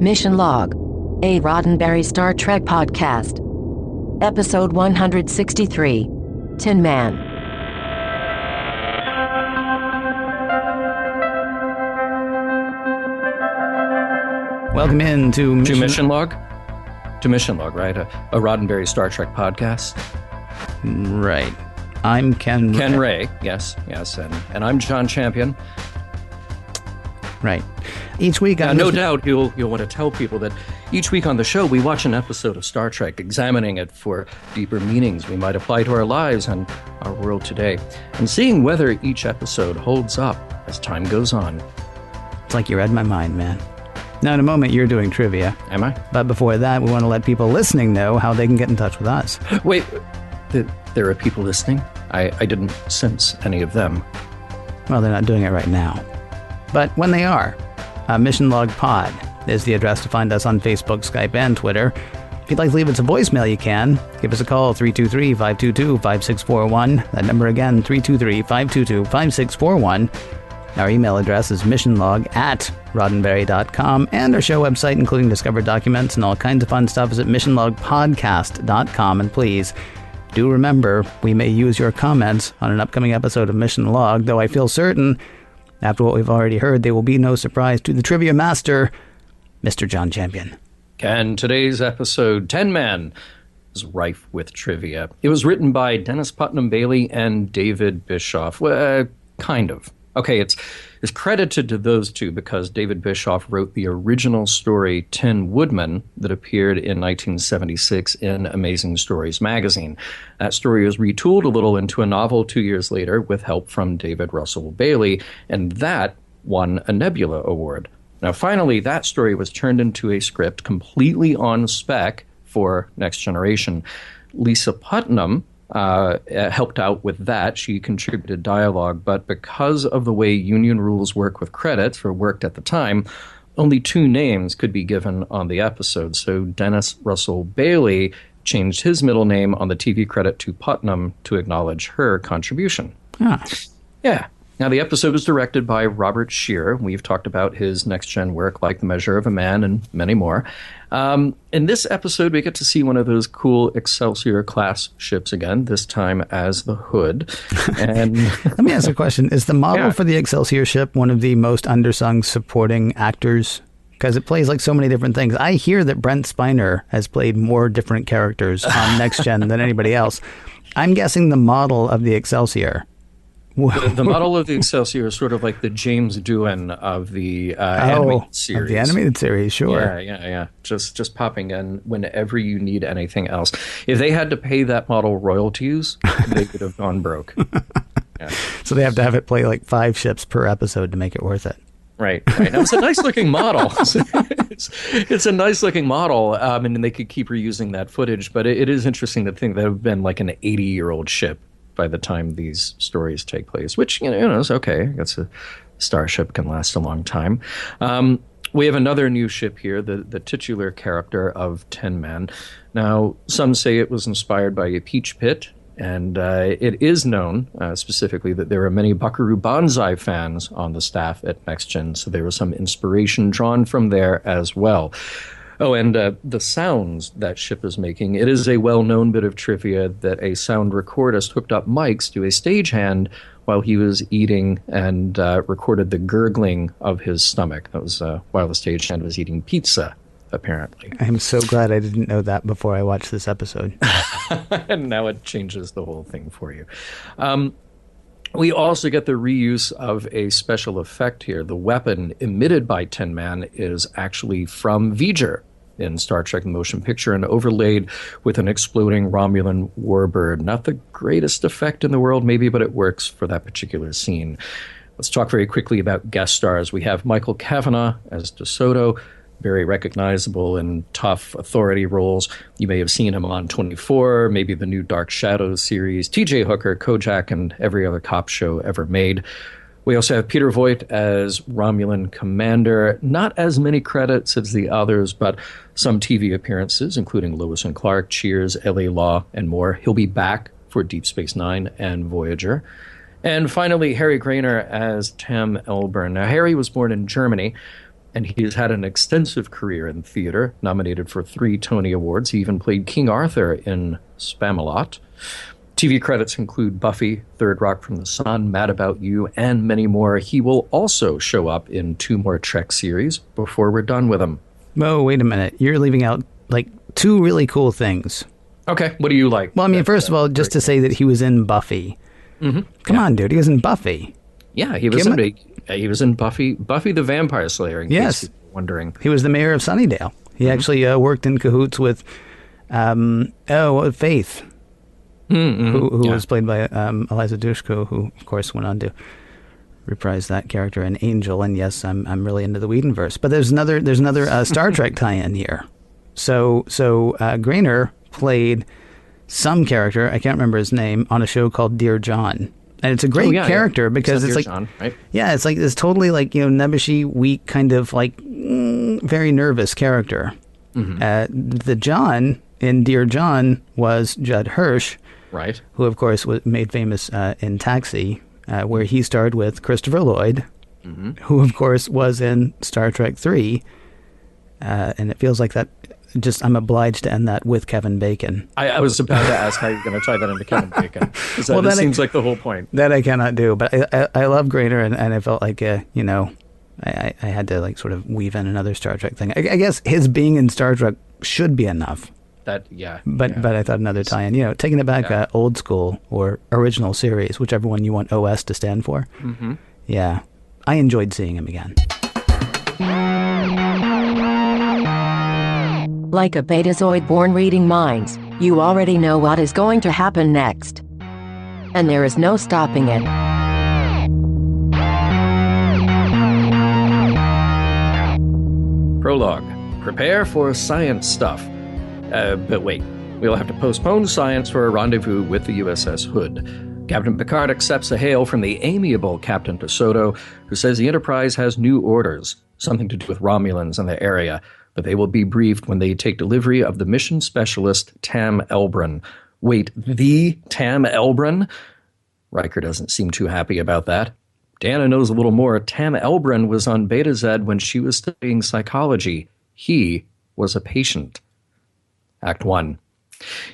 Mission Log, a Roddenberry Star Trek podcast. Episode 163, Tin Man. Welcome in to Mission Log. To Mission Log, right? A Roddenberry Star Trek podcast. Right. I'm Ken Ray, yes. And I'm John Champion. Right. Each week, no doubt you'll want to tell people that each week on the show we watch an episode of Star Trek, examining it for deeper meanings we might apply to our lives and our world today, and seeing whether each episode holds up as time goes on. It's like you read my mind, man. Now, in a moment, you're doing trivia. Am I? But before that, we want to let people listening know how they can get in touch with us. Wait, there are people listening? I didn't sense any of them. Well, they're not doing it right now. But when they are, Mission Log Pod is the address to find us on Facebook, Skype, and Twitter. If you'd like to leave us a voicemail, you can. Give us a call, 323-522-5641. That number again, 323-522-5641. Our email address is missionlog@roddenberry.com, and our show website, including discovered documents and all kinds of fun stuff, is at missionlogpodcast.com. And please, do remember, we may use your comments on an upcoming episode of Mission Log, though I feel certain, after what we've already heard, they will be no surprise to the trivia master, Mr. John Champion. And today's episode, Tin Man, is rife with trivia. It was written by Dennis Putnam Bailey and David Bischoff. Kind of. Okay, it's credited to those two because David Bischoff wrote the original story Tin Woodman that appeared in 1976 in Amazing Stories magazine. That story was retooled a little into a novel 2 years later with help from David Russell Bailey, and that won a Nebula Award. Now, finally, that story was turned into a script completely on spec for Next Generation. Lisa Putnam helped out with that. She contributed dialogue, but because of the way union rules work with credits, or worked at the time, only two names could be given on the episode. So Dennis Russell Bailey changed his middle name on the TV credit to Putnam to acknowledge her contribution. Yeah. Now, the episode is directed by Robert Scheer. We've talked about his next-gen work, like The Measure of a Man and many more. In this episode, we get to see one of those cool Excelsior-class ships again, this time as the Hood. And let me ask a question. Is the model for the Excelsior ship one of the most undersung supporting actors? Because it plays like so many different things. I hear that Brent Spiner has played more different characters on Next Gen than anybody else. I'm guessing the model of the Excelsior. The model of the Excelsior is sort of like the James Doohan of the animated series. Of the animated series, sure. Yeah. Just popping in whenever you need anything else. If they had to pay that model royalties, they would have gone broke. Yeah. So they have to have it play like 5 ships per episode to make it worth it. Right. Now, it's a nice-looking model. It's a nice-looking model, and they could keep reusing that footage, but it is interesting to think that it would have been like an 80-year-old ship by the time these stories take place, which, is okay. I guess a starship can last a long time. We have another new ship here, the titular character of Tin Man. Now, some say it was inspired by a peach pit, and it is known specifically that there are many Buckaroo Banzai fans on the staff at Next Gen, so there was some inspiration drawn from there as well. Oh, and the sounds that ship is making. It is a well-known bit of trivia that a sound recordist hooked up mics to a stagehand while he was eating and recorded the gurgling of his stomach. That was while the stagehand was eating pizza, apparently. I'm so glad I didn't know that before I watched this episode. And now it changes the whole thing for you. We also get the reuse of a special effect here. The weapon emitted by Tin Man is actually from V'ger in Star Trek The Motion Picture and overlaid with an exploding Romulan warbird. Not the greatest effect in the world, maybe, but it works for that particular scene. Let's talk very quickly about guest stars. We have Michael Kavanagh as DeSoto, very recognizable in tough authority roles. You may have seen him on 24, maybe the new Dark Shadows series, TJ Hooker, Kojak, and every other cop show ever made. We also have Peter Voigt as Romulan Commander. Not as many credits as the others, but some TV appearances, including Lewis and Clark, Cheers, LA Law, and more. He'll be back for Deep Space Nine and Voyager. And finally, Harry Grainer as Tam Elbrun. Now, Harry was born in Germany, and he has had an extensive career in theater, nominated for 3 Tony Awards. He even played King Arthur in Spamalot. TV credits include Buffy, Third Rock from the Sun, Mad About You, and many more. He will also show up in 2 more Trek series before we're done with him. Oh, wait a minute. You're leaving out, 2 really cool things. Okay, what do you like? Well, I mean, first of all, just to say that he was in Buffy. Mm-hmm. Come on, dude. He was in Buffy. Yeah, he was in Buffy the Vampire Slayer, in case you were wondering. He was the mayor of Sunnydale. He actually worked in cahoots with, Faith. Who was played by Eliza Dushku, who of course went on to reprise that character in Angel. And yes, I'm really into the Whedonverse. But there's another Star Trek tie-in here. So Grainer played some character, I can't remember his name, on a show called Dear John. And it's a great character because it's like, John, right? Yeah, it's like this totally nebbishy, weak, kind of very nervous character. Mm-hmm. The John in Dear John was Judd Hirsch. Right. Who, of course, was made famous in Taxi, where he starred with Christopher Lloyd, who, of course, was in Star Trek 3. And it feels like that. I'm obliged to end that with Kevin Bacon. I was about to ask how you're going to tie that into Kevin Bacon. That seems like the whole point. That I cannot do. But I love Grainer, and I felt like, I had to sort of weave in another Star Trek thing. I guess his being in Star Trek should be enough. But I thought another tie-in, taking it back old school or original series, whichever one you want OS to stand for. Mm-hmm. Yeah, I enjoyed seeing him again. Like a betazoid born reading minds, you already know what is going to happen next. And there is no stopping it. Prologue. Prepare for science stuff. But wait, we'll have to postpone science for a rendezvous with the USS Hood. Captain Picard accepts a hail from the amiable Captain DeSoto, who says the Enterprise has new orders, something to do with Romulans in the area, but they will be briefed when they take delivery of the mission specialist Tam Elbrun. Wait, the Tam Elbrun? Riker doesn't seem too happy about that. Deanna knows a little more. Tam Elbrun was on Beta Z when she was studying psychology. He was a patient. Act 1.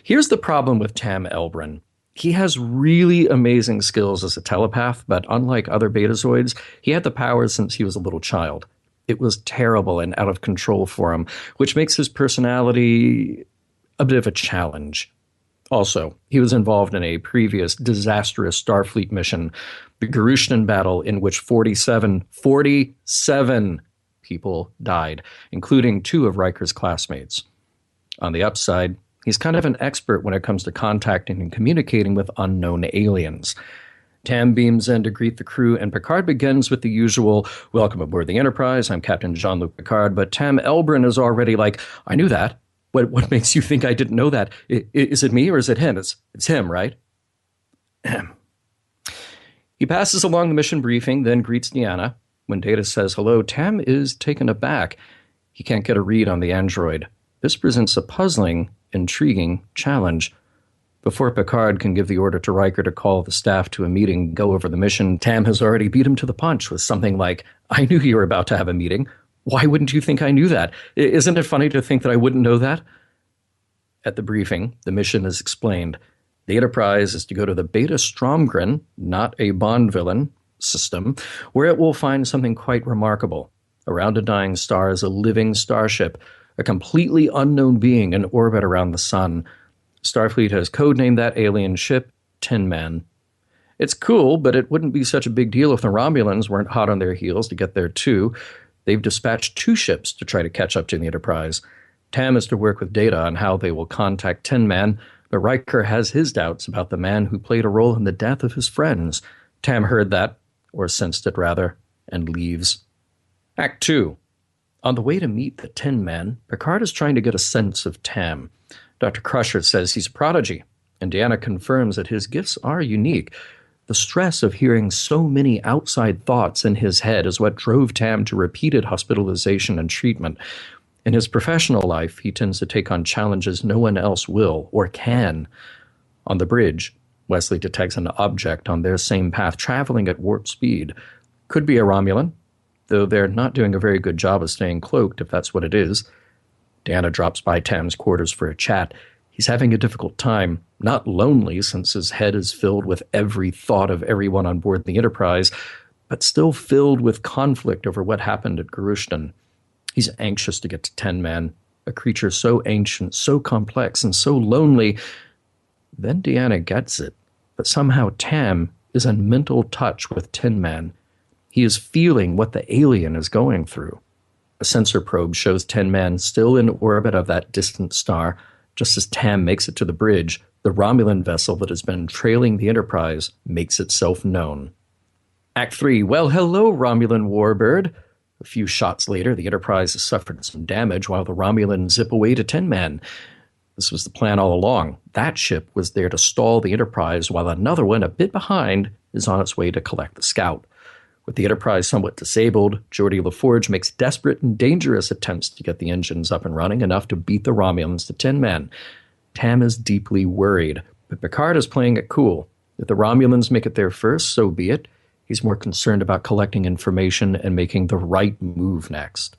Here's the problem with Tam Elbrun. He has really amazing skills as a telepath, but unlike other Betazoids, he had the powers since he was a little child. It was terrible and out of control for him, which makes his personality a bit of a challenge. Also, he was involved in a previous disastrous Starfleet mission, the Garushnan battle, in which 47 people died, including 2 of Riker's classmates. On the upside, he's kind of an expert when it comes to contacting and communicating with unknown aliens. Tam beams in to greet the crew, and Picard begins with the usual, "Welcome aboard the Enterprise, I'm Captain Jean-Luc Picard," but Tam Elbrun is already like, "I knew that. What makes you think I didn't know that? Is it me or is it him? It's him, right?" He passes along the mission briefing, then greets Deanna. When Data says hello, Tam is taken aback. He can't get a read on the android. This presents a puzzling, intriguing challenge. Before Picard can give the order to Riker to call the staff to a meeting, go over the mission, Tam has already beat him to the punch with something like, "I knew you were about to have a meeting. Why wouldn't you think I knew that? Isn't it funny to think that I wouldn't know that?" At the briefing, the mission is explained. The Enterprise is to go to the Beta Stromgren, not a Bond villain, system, where it will find something quite remarkable. Around a dying star is a living starship, a completely unknown being in orbit around the sun. Starfleet has codenamed that alien ship Tin Man. It's cool, but it wouldn't be such a big deal if the Romulans weren't hot on their heels to get there too. They've dispatched 2 ships to try to catch up to the Enterprise. Tam is to work with Data on how they will contact Tin Man, but Riker has his doubts about the man who played a role in the death of his friends. Tam heard that, or sensed it rather, and leaves. Act 2. On the way to meet the Tin Man, Picard is trying to get a sense of Tam. Dr. Crusher says he's a prodigy, and Deanna confirms that his gifts are unique. The stress of hearing so many outside thoughts in his head is what drove Tam to repeated hospitalization and treatment. In his professional life, he tends to take on challenges no one else will or can. On the bridge, Wesley detects an object on their same path traveling at warp speed. Could be a Romulan. though they're not doing a very good job of staying cloaked, if that's what it is. Deanna drops by Tam's quarters for a chat. He's having a difficult time, not lonely since his head is filled with every thought of everyone on board the Enterprise, but still filled with conflict over what happened at Garushtan. He's anxious to get to Tin Man, a creature so ancient, so complex, and so lonely. Then Deanna gets it, but somehow Tam is in mental touch with Tin Man. He is feeling what the alien is going through. A sensor probe shows Tin Man still in orbit of that distant star. Just as Tam makes it to the bridge, the Romulan vessel that has been trailing the Enterprise makes itself known. Act 3. Well, hello, Romulan warbird. A few shots later, the Enterprise has suffered some damage while the Romulans zip away to Tin Man. This was the plan all along. That ship was there to stall the Enterprise while another one, a bit behind, is on its way to collect the scout. With the Enterprise somewhat disabled, Geordi LaForge makes desperate and dangerous attempts to get the engines up and running enough to beat the Romulans to Tin Man. Tam is deeply worried, but Picard is playing it cool. If the Romulans make it there first, so be it. He's more concerned about collecting information and making the right move next.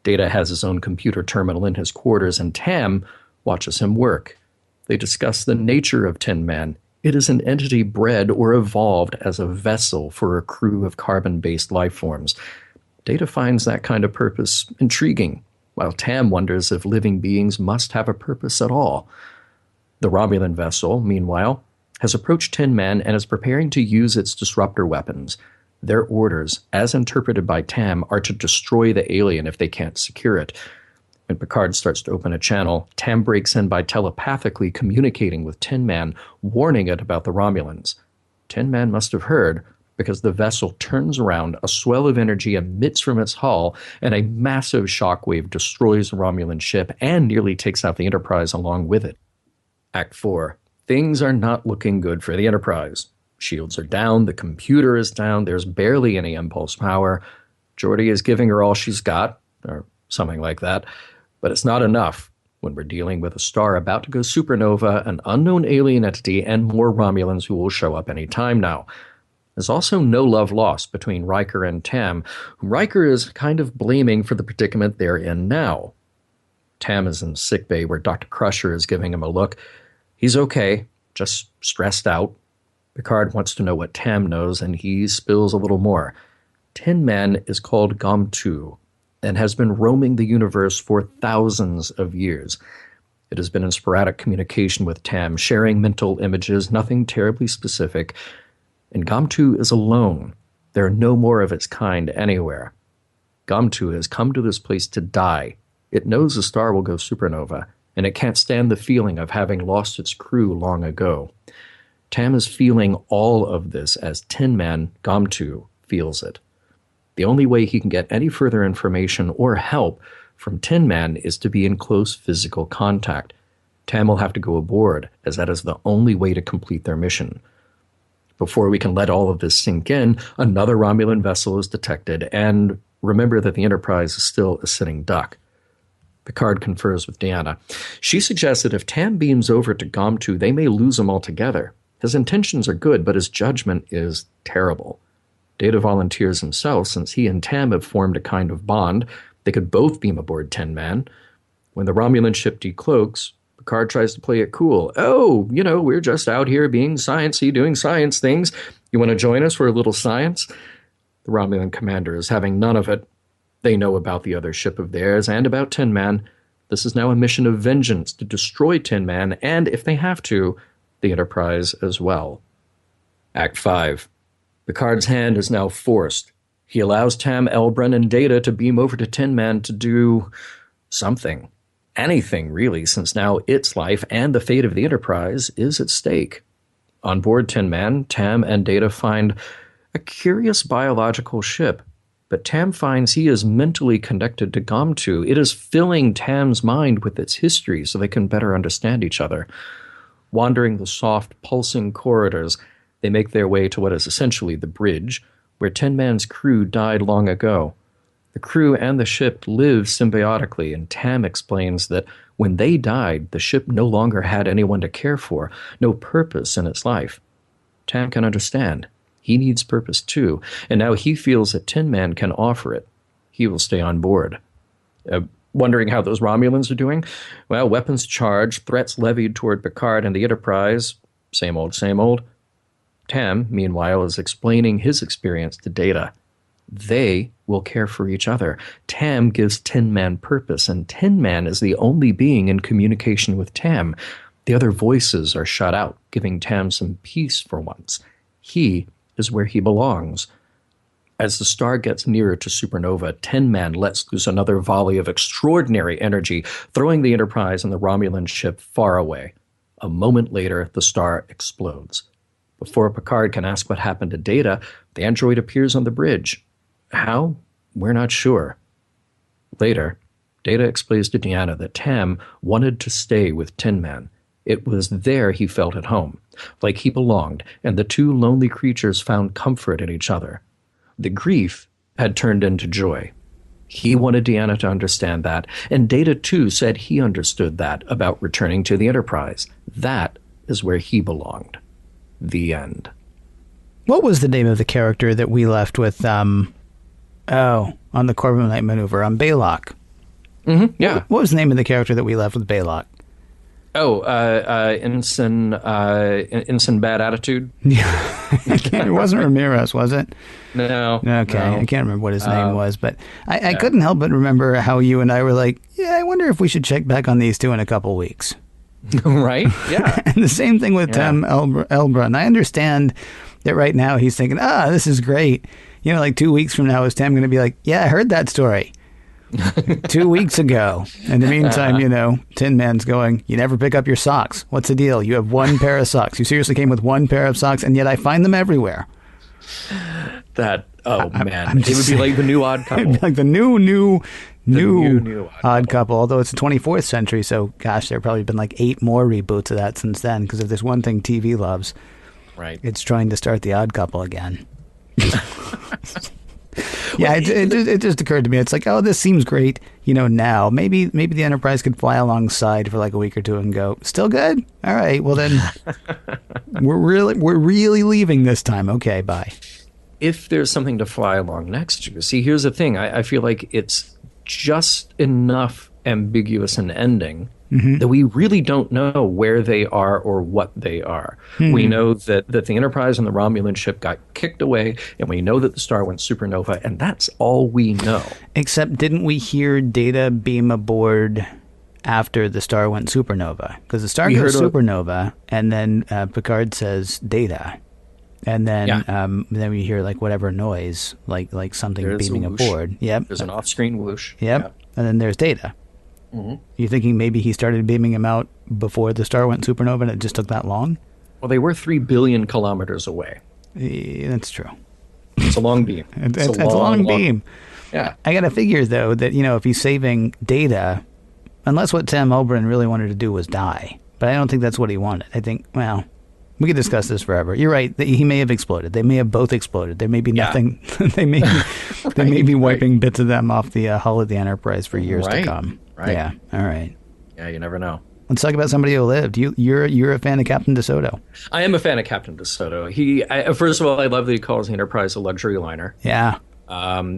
Data has his own computer terminal in his quarters, and Tam watches him work. They discuss the nature of Tin Man. It is an entity bred or evolved as a vessel for a crew of carbon-based life forms. Data finds that kind of purpose intriguing, while Tam wonders if living beings must have a purpose at all. The Romulan vessel, meanwhile, has approached Tin Man and is preparing to use its disruptor weapons. Their orders, as interpreted by Tam, are to destroy the alien if they can't secure it. When Picard starts to open a channel, Tam breaks in by telepathically communicating with Tin Man, warning it about the Romulans. Tin Man must have heard, because the vessel turns around, a swell of energy emits from its hull, and a massive shockwave destroys the Romulan ship and nearly takes out the Enterprise along with it. Act 4. Things are not looking good for the Enterprise. Shields are down, the computer is down, there's barely any impulse power. Geordi is giving her all she's got, or something like that. But it's not enough when we're dealing with a star about to go supernova, an unknown alien entity, and more Romulans who will show up any time now. There's also no love lost between Riker and Tam, whom Riker is kind of blaming for the predicament they're in now. Tam is in sickbay where Dr. Crusher is giving him a look. He's okay, just stressed out. Picard wants to know what Tam knows, and he spills a little more. Tin Man is called Gom-Tu, and has been roaming the universe for thousands of years. It has been in sporadic communication with Tam, sharing mental images, nothing terribly specific. And Gom-Tu is alone. There are no more of its kind anywhere. Gom-Tu has come to this place to die. It knows the star will go supernova, and it can't stand the feeling of having lost its crew long ago. Tam is feeling all of this as Tin Man, Gom-Tu, feels it. The only way he can get any further information or help from Tin Man is to be in close physical contact. Tam will have to go aboard, as that is the only way to complete their mission. Before we can let all of this sink in, another Romulan vessel is detected, and remember that the Enterprise is still a sitting duck. Picard confers with Deanna. She suggests that if Tam beams over to Gom-Tu, they may lose him altogether. His intentions are good, but his judgment is terrible. Data volunteers himself, since he and Tam have formed a kind of bond. They could both beam aboard Tin Man. When the Romulan ship decloaks, Picard tries to play it cool. Oh, we're just out here being sciencey, doing science things. You want to join us for a little science? The Romulan commander is having none of it. They know about the other ship of theirs and about Tin Man. This is now a mission of vengeance to destroy Tin Man, and if they have to, the Enterprise as well. Act 5. Picard's hand is now forced. He allows Tam, Elbrun, and Data to beam over to Tin Man to do something. Anything, really, since now its life and the fate of the Enterprise is at stake. On board Tin Man, Tam and Data find a curious biological ship, but Tam finds he is mentally connected to Gom-Tu. It is filling Tam's mind with its history so they can better understand each other. Wandering the soft, pulsing corridors, they make their way to what is essentially the bridge, where Tin Man's crew died long ago. The crew and the ship live symbiotically, and Tam explains that when they died, the ship no longer had anyone to care for, no purpose in its life. Tam can understand. He needs purpose too, and now he feels that Tin Man can offer it. He will stay on board. Wondering how those Romulans are doing? Well, weapons charged, threats levied toward Picard and the Enterprise. Same old, same old. Tam, meanwhile, is explaining his experience to Data. They will care for each other. Tam gives Tin Man purpose, and Tin Man is the only being in communication with Tam. The other voices are shut out, giving Tam some peace for once. He is where he belongs. As the star gets nearer to supernova, Tin Man lets loose another volley of extraordinary energy, throwing the Enterprise and the Romulan ship far away. A moment later, the star explodes. Before Picard can ask what happened to Data, the android appears on the bridge. How? We're not sure. Later, Data explains to Deanna that Tam wanted to stay with Tin Man. It was there he felt at home, like he belonged, and the two lonely creatures found comfort in each other. The grief had turned into joy. He wanted Deanna to understand that, and Data too said he understood that about returning to the Enterprise. That is where he belonged. The end. What was the name of the character that we left with, on the Corbomite maneuver, on Baylock? Mm-hmm, yeah. What was the name of the character that we left with Baylock? Ensign Bad Attitude. Yeah. It wasn't Ramirez, was it? No. Okay, no. I can't remember what his name was, but I couldn't help but remember how you and I were like, yeah, I wonder if we should check back on these two in a couple weeks. Right? Yeah. And the same thing with Elbrun. I understand that right now he's thinking, this is great. You know, like 2 weeks from now, is Tam going to be like, yeah, I heard that story 2 weeks ago. In the meantime, you know, Tin Man's going, you never pick up your socks. What's the deal? You have one pair of socks. You seriously came with one pair of socks, and yet I find them everywhere. Man. It would be like the new Odd Couple. Like the new Odd Couple, although it's the 24th century, so gosh, there have probably been like 8 more reboots of that since then, because if there's one thing TV loves, right, it's trying to start the Odd Couple again. Yeah, it just occurred to me. It's like, this seems great, you know, now. Maybe the Enterprise could fly alongside for like a week or two and go, still good? All right, well then, we're really leaving this time. Okay, bye. If there's something to fly along next to. See, here's the thing. I feel like it's just enough ambiguous an ending that we really don't know where they are or what they are. We know that the Enterprise and the Romulan ship got kicked away, and we know that the star went supernova, and that's all we know. Except, didn't we hear Data beam aboard after the star went supernova? Because the star goes supernova, and then Picard says Data. And then we hear like whatever noise, like something there's beaming aboard. Yep. There's an off-screen whoosh. Yep. And then there's Data. You thinking maybe he started beaming him out before the star went supernova and it just took that long? Well, they were 3 billion kilometers away. That's true. It's a long beam. It's a long beam. Yeah. I got to figure, though, that, you know, if he's saving Data, unless what Sam Elbrun really wanted to do was die. But I don't think that's what he wanted. I think, well, we could discuss this forever. You're right. He may have exploded. They may have both exploded. There may be nothing. They may be wiping bits of them off the hull of the Enterprise for years to come. Right. Yeah. All right. Yeah, you never know. Let's talk about somebody who lived. You're a fan of Captain DeSoto. I am a fan of Captain DeSoto. First of all, I love that he calls the Enterprise a luxury liner. Yeah.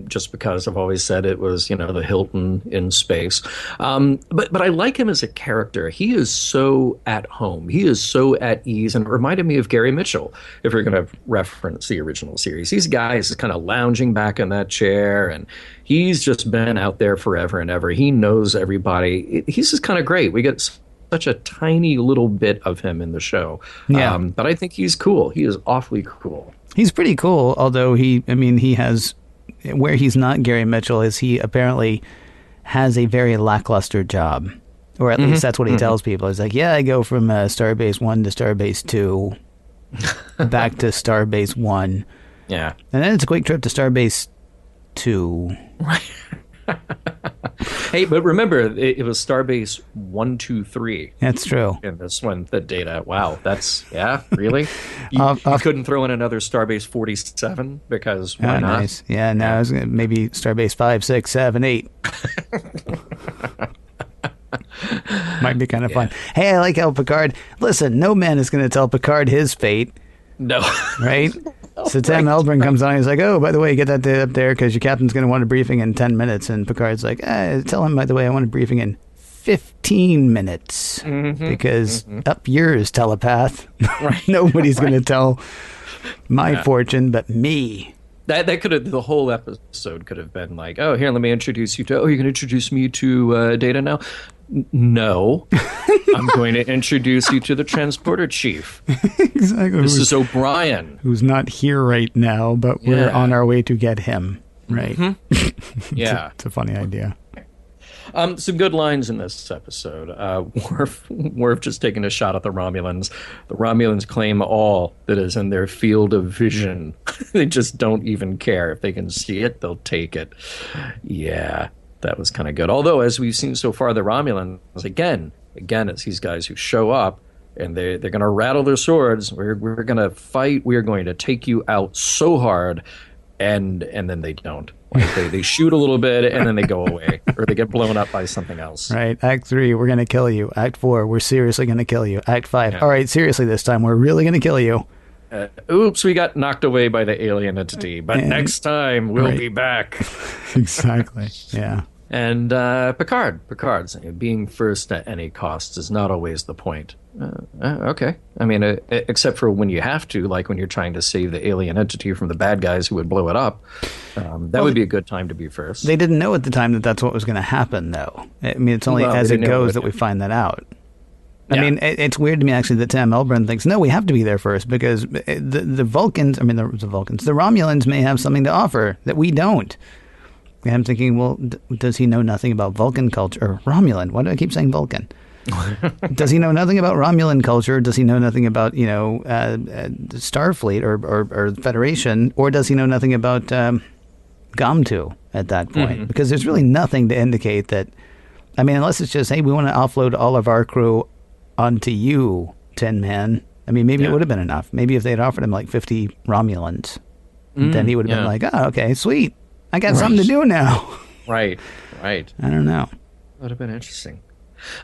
Just because I've always said it was, you know, the Hilton in space. But I like him as a character. He is so at home. He is so at ease, and it reminded me of Gary Mitchell, if you're going to reference the original series. These guys is kind of lounging back in that chair, and he's just been out there forever and ever. He knows everybody. He's just kind of great. We get such a tiny little bit of him in the show. Yeah. But I think he's cool. He is awfully cool. He's pretty cool, although he has... Where he's not Gary Mitchell is he apparently has a very lackluster job. Or at least that's what he tells people. He's like, yeah, I go from Starbase 1 to Starbase 2, back to Starbase 1. Yeah. And then it's a quick trip to Starbase 2. Right. Hey, but remember, it was Starbase 1, 2, 3. That's true. And this one, the Data. Wow, that's, really? You couldn't throw in another Starbase 47 because why not? Nice. Yeah, now it's maybe Starbase 5, 6, 7, 8. Might be kind of fun. Hey, I like how Picard... Listen, no man is going to tell Picard his fate. No. Right? So Tam Elbrun comes on and he's like, oh, by the way, get that up there because your captain's going to want a briefing in 10 minutes. And Picard's like, tell him, by the way, I want a briefing in 15 minutes because up yours, telepath. Right. Nobody's going to tell my fortune but me. That could have, the whole episode could have been like, oh, here, let me introduce you to, you're going to introduce me to Data now? No. I'm going to introduce you to the transporter chief. Exactly. This is O'Brien. Who's not here right now, but we're on our way to get him. Right. Yeah. It's a funny idea. Some good lines in this episode. Worf just taking a shot at the Romulans. The Romulans claim all that is in their field of vision. They just don't even care. If they can see it, they'll take it. Yeah, that was kind of good. Although, as we've seen so far, the Romulans, again, it's these guys who show up, and they're going to rattle their swords. We're going to fight. We're going to take you out so hard. And then they don't. Like they shoot a little bit and then they go away, or they get blown up by something else. Right. Act 3, we're going to kill you. Act 4, we're seriously going to kill you. Act 5, all right, seriously this time, we're really going to kill you. Oops, we got knocked away by the alien entity, but next time we'll be back. Exactly. Yeah. And Picard's being first at any cost is not always the point. Okay. I mean, except for when you have to, like when you're trying to save the alien entity from the bad guys who would blow it up. That would be a good time to be first. They didn't know at the time that that's what was going to happen, though. I mean, it's only as it goes that we find that out. I mean, it's weird to me, actually, that Tam Elbrun thinks, no, we have to be there first because the Vulcans, the Romulans may have something to offer that we don't. And I'm thinking, well, does he know nothing about Vulcan culture? Or Romulan? Why do I keep saying Vulcan? Does he know nothing about Romulan culture? Does he know nothing about, Starfleet or Federation? Or does he know nothing about Gamtu at that point? Because there's really nothing to indicate that, I mean, unless it's just, hey, we want to offload all of our crew onto you, Tin Man. I mean, maybe it would have been enough. Maybe if they'd offered him like 50 Romulans, then he would have been like, oh, okay, sweet. I got something to do now. Right. I don't know. Would have been interesting.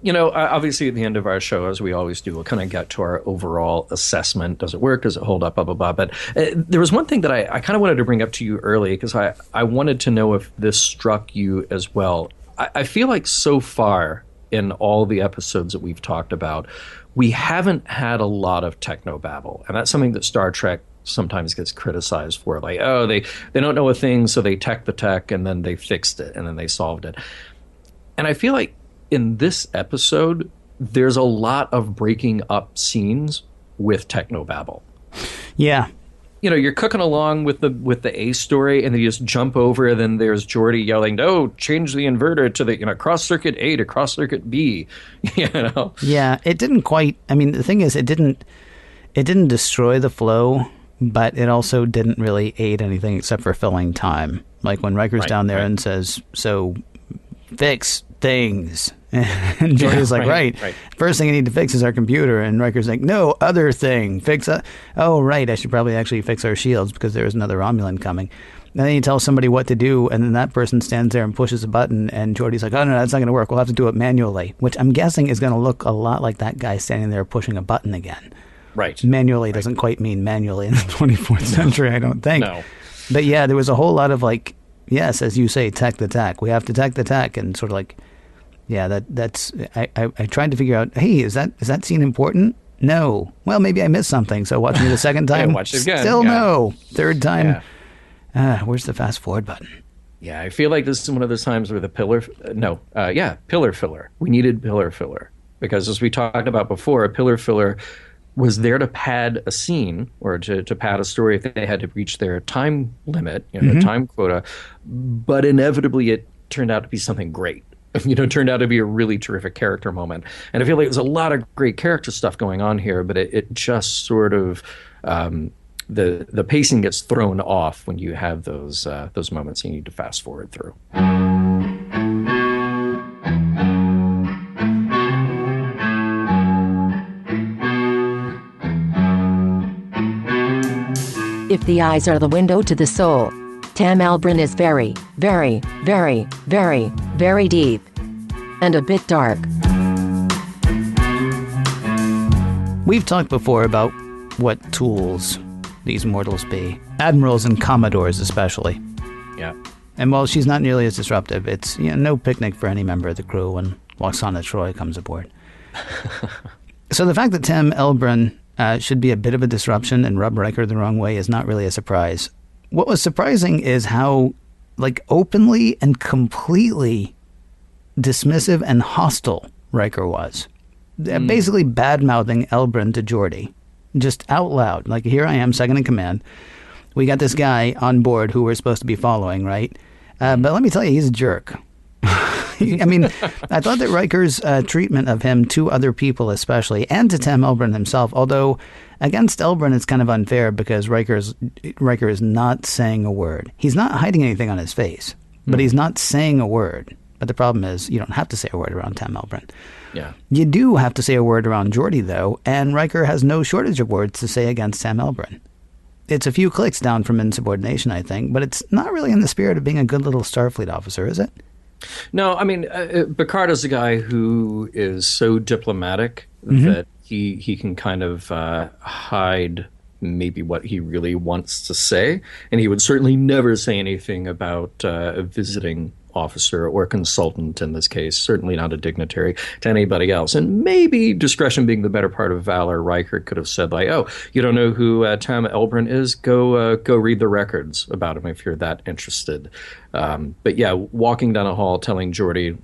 Obviously at the end of our show, as we always do, we'll kind of get to our overall assessment. Does it work? Does it hold up? Blah, blah, blah. But there was one thing that I kind of wanted to bring up to you early because I wanted to know if this struck you as well. I feel like so far in all the episodes that we've talked about, we haven't had a lot of technobabble. And that's something that Star Trek sometimes gets criticized for, like, oh, they don't know a thing, so they tech the tech, and then they fixed it, and then they solved it. And I feel like in this episode, there's a lot of breaking up scenes with technobabble. Yeah. You're cooking along with the A story, and then you just jump over, and then there's Geordi yelling, "Oh, change the inverter to the cross circuit A to cross circuit B." Yeah, it didn't quite. I mean, the thing is, it didn't destroy the flow, but it also didn't really aid anything except for filling time. Like when Riker's down there and says, "So, fix things." And Geordi's like, right. First thing I need to fix is our computer. And Riker's like, no, other thing. Oh, right. I should probably actually fix our shields because there's another Romulan coming. And then you tell somebody what to do, and then that person stands there and pushes a button, and Geordi's like, oh, no, that's not going to work. We'll have to do it manually, which I'm guessing is going to look a lot like that guy standing there pushing a button again. Right. Manually doesn't quite mean manually in the 24th century, I don't think. No. But yeah, there was a whole lot of like, yes, as you say, tech the tech. We have to tech the tech, and sort of like, yeah, that's. I tried to figure out, hey, is that scene important? No. Well, maybe I missed something. So watching it a second time, watch it again. Still no. Third time, where's the fast forward button? Yeah, I feel like this is one of those times where the pillar filler. We needed pillar filler because, as we talked about before, a pillar filler was there to pad a scene or to pad a story if they had to reach their time limit, time quota. But inevitably, it turned out to be something great. Turned out to be a really terrific character moment. And I feel like there's a lot of great character stuff going on here, but it just sort of the pacing gets thrown off when you have those moments you need to fast forward through. If the eyes are the window to the soul, Tam Elbrun is very, very, very, very, very deep. And a bit dark. We've talked before about what tools these mortals be. Admirals and commodores especially. Yeah. And while she's not nearly as disruptive, it's no picnic for any member of the crew when Lwaxana Troi comes aboard. So the fact that Tam Elbrun should be a bit of a disruption and rub Riker the wrong way is not really a surprise. What was surprising is how, openly and completely dismissive and hostile Riker was. Basically bad-mouthing Elbrun to Geordi. Just out loud. Here I am, second in command. We got this guy on board who we're supposed to be following, right? But let me tell you, he's a jerk. I mean, I thought that Riker's treatment of him to other people especially, and to Tam Elbrun himself, although against Elbrun it's kind of unfair because Riker is not saying a word. He's not hiding anything on his face, but he's not saying a word. But the problem is you don't have to say a word around Tam Elbrun. Yeah. You do have to say a word around Geordi, though, and Riker has no shortage of words to say against Tam Elbrun. It's a few clicks down from insubordination, I think, but it's not really in the spirit of being a good little Starfleet officer, is it? No, I mean, Picard is a guy who is so diplomatic that he can kind of hide maybe what he really wants to say. And he would certainly never say anything about a visiting officer or consultant in this case, certainly not a dignitary, to anybody else. And maybe discretion being the better part of valor, Riker could have said, oh, you don't know who Tam Elbrun is? Go read the records about him if you're that interested. But yeah, walking down a hall telling Geordi,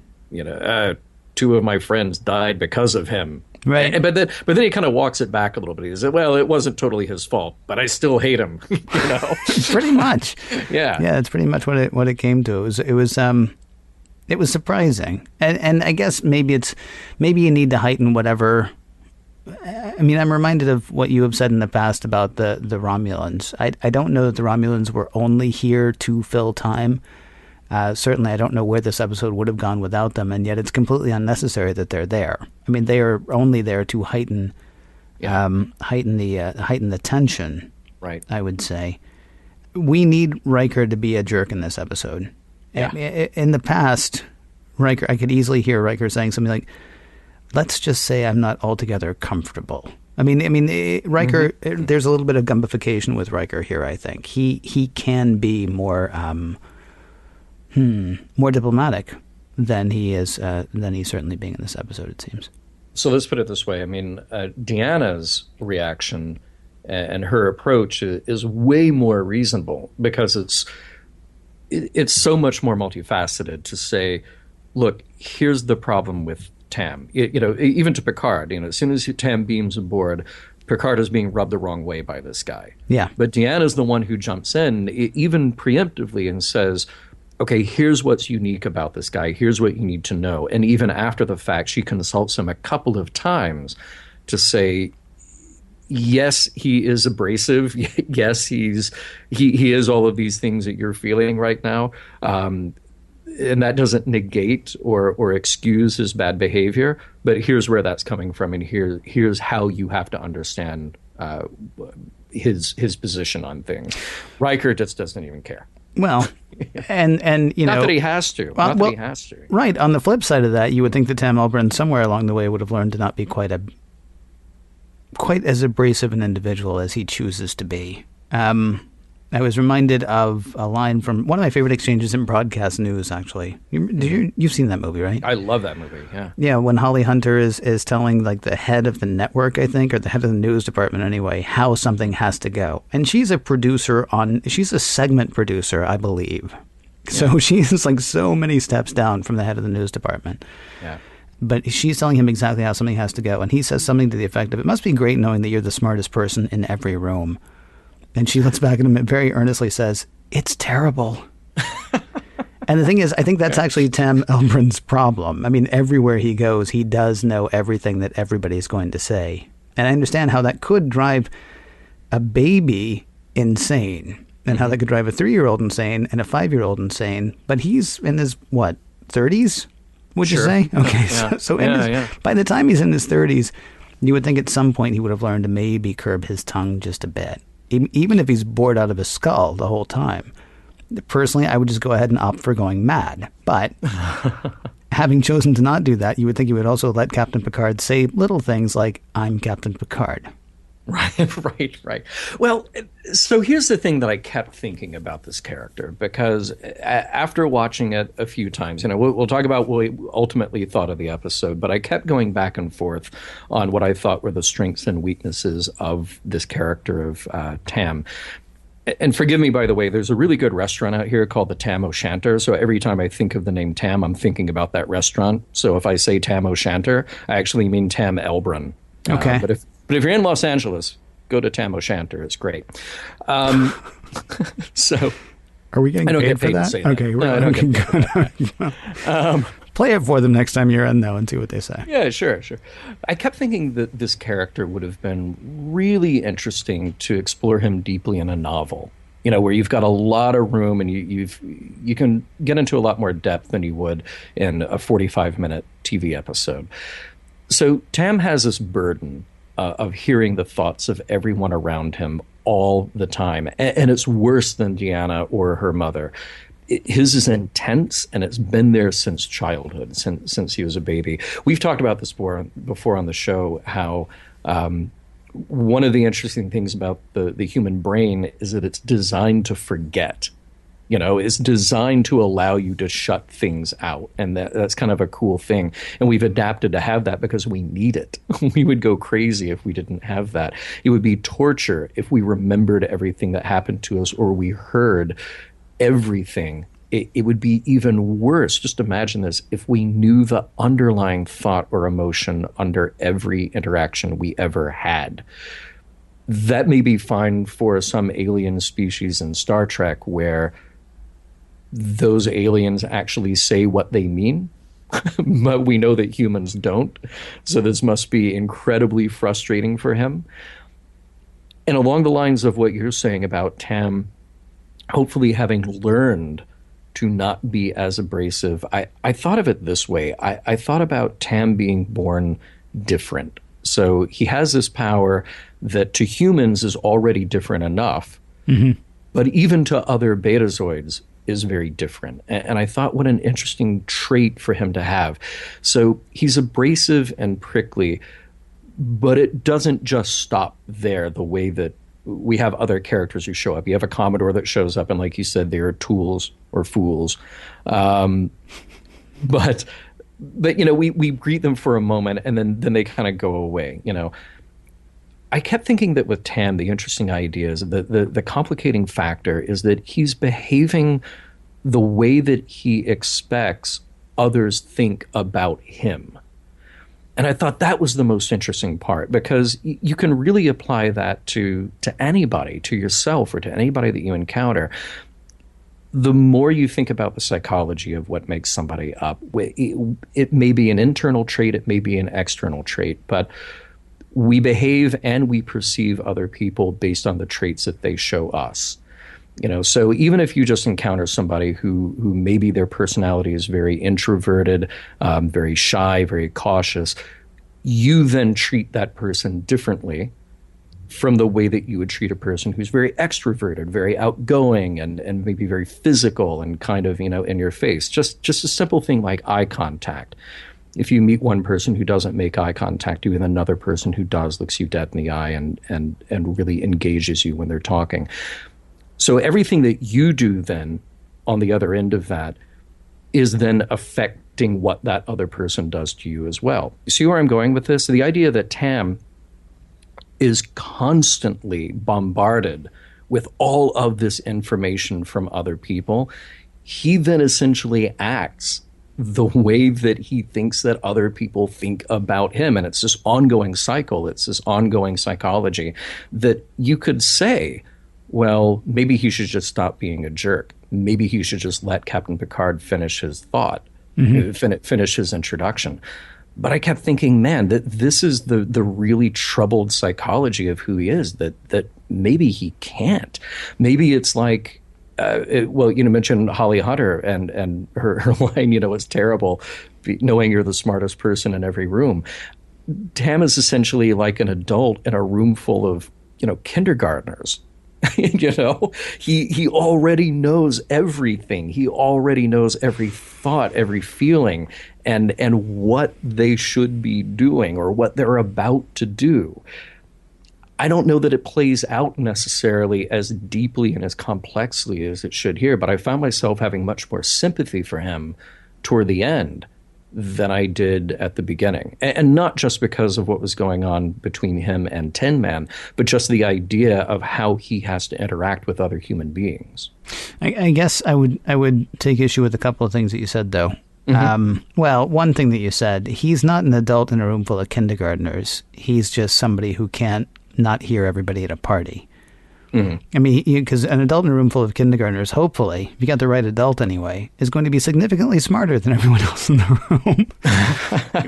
two of my friends died because of him. Right. But then he kind of walks it back a little bit. He said, well, it wasn't totally his fault, but I still hate him. Pretty much. Yeah. Yeah, that's pretty much what it came to. It was surprising. And I guess maybe you need to heighten whatever. I mean, I'm reminded of what you have said in the past about the Romulans. I don't know that the Romulans were only here to fill time. Certainly, I don't know where this episode would have gone without them, and yet it's completely unnecessary that they're there. I mean, they are only there to heighten the tension. Right. I would say we need Riker to be a jerk in this episode. Yeah. In the past, Riker, I could easily hear Riker saying something like, "Let's just say I'm not altogether comfortable." I mean, Riker. There's a little bit of gumbification with Riker here. I think he can be more. More diplomatic than he's certainly being in this episode, it seems. So let's put it this way. I mean, Deanna's reaction and her approach is way more reasonable because it's so much more multifaceted to say, look, here's the problem with Tam. Even to Picard, as soon as Tam beams aboard, Picard is being rubbed the wrong way by this guy. Yeah. But Deanna's the one who jumps in, even preemptively, and says, okay, here's what's unique about this guy. Here's what you need to know. And even after the fact, she consults him a couple of times to say, yes, he is abrasive. Yes, he is all of these things that you're feeling right now. And that doesn't negate or excuse his bad behavior. But here's where that's coming from. And here's how you have to understand his position on things. Riker just doesn't even care. Well, and not that he has to. Not that he has to. Right. On the flip side of that, you would think that Tam Elbrun somewhere along the way would have learned to not be quite as abrasive an individual as he chooses to be. I was reminded of a line from one of my favorite exchanges in broadcast news, actually. You've seen that movie, right? I love that movie, yeah. Yeah, when Holly Hunter is telling the head of the network, I think, or the head of the news department anyway, how something has to go. And she's a she's a segment producer, I believe. Yeah. So she's so many steps down from the head of the news department. Yeah. But she's telling him exactly how something has to go. And he says something to the effect of, it must be great knowing that you're the smartest person in every room. And she looks back at him and very earnestly says, it's terrible. And the thing is, I think that's actually Tam Elbrun's problem. I mean, everywhere he goes, he does know everything that everybody's going to say. And I understand how that could drive a baby insane and how that could drive a 3-year-old insane and a 5-year-old insane. But he's in his, 30s, would you say? Okay. Yeah. So by the time he's in his 30s, you would think at some point he would have learned to maybe curb his tongue just a bit. Even if he's bored out of his skull the whole time. Personally, I would just go ahead and opt for going mad. But having chosen to not do that, you would think he would also let Captain Picard say little things like, I'm Captain Picard. Right. Well, so here's the thing that I kept thinking about this character, because after watching it a few times, we'll talk about what we ultimately thought of the episode, but I kept going back and forth on what I thought were the strengths and weaknesses of this character of Tam. And forgive me, by the way, there's a really good restaurant out here called the Tam O'Shanter. So every time I think of the name Tam, I'm thinking about that restaurant. So if I say Tam O'Shanter, I actually mean Tam Elbrun. Okay. But if you're in Los Angeles, go to Tam O'Shanter. It's great. So are we getting paid for that? Okay. No, I don't get paid for that. Play it for them next time you're in, though, and see what they say. Yeah, sure. I kept thinking that this character would have been really interesting to explore him deeply in a novel, where you've got a lot of room and you can get into a lot more depth than you would in a 45-minute TV episode. So Tam has this burden of hearing the thoughts of everyone around him all the time, and it's worse than Deanna or her mother. His is intense, and it's been there since childhood, since he was a baby. We've talked about this before on the show, how one of the interesting things about the human brain is that it's designed to forget. It's designed to allow you to shut things out. And that's kind of a cool thing. And we've adapted to have that because we need it. We would go crazy if we didn't have that. It would be torture if we remembered everything that happened to us or we heard everything. It would be even worse. Just imagine this. If we knew the underlying thought or emotion under every interaction we ever had. That may be fine for some alien species in Star Trek where those aliens actually say what they mean, but we know that humans don't. So this must be incredibly frustrating for him. And along the lines of what you're saying about Tam, hopefully having learned to not be as abrasive, I thought of it this way. I thought about Tam being born different. So he has this power that to humans is already different enough, but even to other betazoids is very different. And I thought, what an interesting trait for him to have. So he's abrasive and prickly, but it doesn't just stop there the way that we have other characters who show up. You have a Commodore that shows up, and like you said, they are tools or fools. But we greet them for a moment, and then they kind of go away. I kept thinking that with Tam, the interesting idea is that the complicating factor is that he's behaving the way that he expects others think about him. And I thought that was the most interesting part, because you can really apply that to anybody, to yourself, or to anybody that you encounter. The more you think about the psychology of what makes somebody up, it may be an internal trait, it may be an external trait, but we behave and we perceive other people based on the traits that they show us. So even if you just encounter somebody who maybe their personality is very introverted, very shy, very cautious, you then treat that person differently from the way that you would treat a person who's very extroverted, very outgoing, and maybe very physical and kind of, in your face. Just a simple thing like eye contact. If you meet one person who doesn't make eye contact with another person who does, looks you dead in the eye and really engages you when they're talking. So everything that you do then on the other end of that is then affecting what that other person does to you as well. You see where I'm going with this? So the idea that Tam is constantly bombarded with all of this information from other people, he then essentially acts the way that he thinks that other people think about him. And it's this ongoing cycle. It's this ongoing psychology that you could say, well, maybe he should just stop being a jerk. Maybe he should just let Captain Picard finish his thought, finish his introduction. But I kept thinking, man, that this is the really troubled psychology of who he is, that maybe he can't. Maybe it's like, mentioned Holly Hunter and her line, it's terrible, knowing you're the smartest person in every room. Tam is essentially like an adult in a room full of, kindergartners. He already knows everything. He already knows every thought, every feeling, and what they should be doing or what they're about to do. I don't know that it plays out necessarily as deeply and as complexly as it should here, but I found myself having much more sympathy for him toward the end than I did at the beginning. And not just because of what was going on between him and Tin Man, but just the idea of how he has to interact with other human beings. I guess I would take issue with a couple of things that you said, though. Well, one thing that you said, he's not an adult in a room full of kindergartners. He's just somebody who can't not hear everybody at a party. I mean, because an adult in a room full of kindergartners, hopefully, if you got the right adult anyway, is going to be significantly smarter than everyone else in the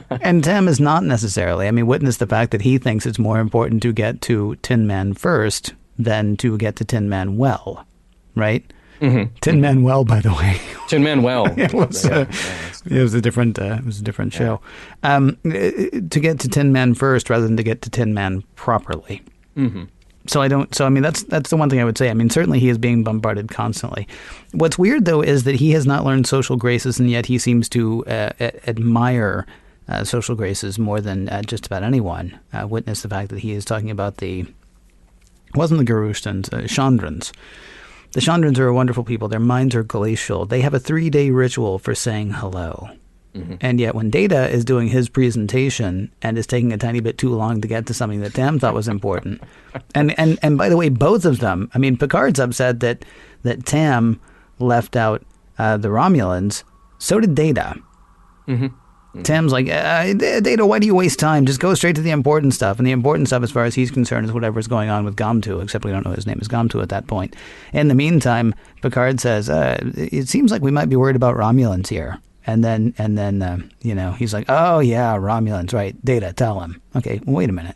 room. And Tam is not necessarily. I mean, witness the fact that he thinks it's more important to get to Tin Man first than to get to Tin Man well, right? Tin Man well, by the way. Tin Man well. It was a different show. To get to Tin Man first rather than to get to Tin Man properly. So I mean, that's the one thing I would say. I mean, certainly he is being bombarded constantly. What's weird, though, is that he has not learned social graces, and yet he seems to admire social graces more than just about anyone. Witness the fact that he is talking about it wasn't the Garushtans, Chandrans. The Chandrans are wonderful people. Their minds are glacial. They have a 3-day ritual for saying hello. And yet when Data is doing his presentation and is taking a tiny bit too long to get to something that Tam thought was important. And by the way, both of them, I mean, Picard's upset that Tam left out the Romulans. So did Data. Tam's like, Data, why do you waste time? Just go straight to the important stuff. And the important stuff, as far as he's concerned, is whatever's going on with Gamtu, except we don't know his name is Gamtu at that point. In the meantime, Picard says, it seems like we might be worried about Romulans here. And then he's like, oh, yeah, Romulans, right. Data, tell him. Okay, well, wait a minute.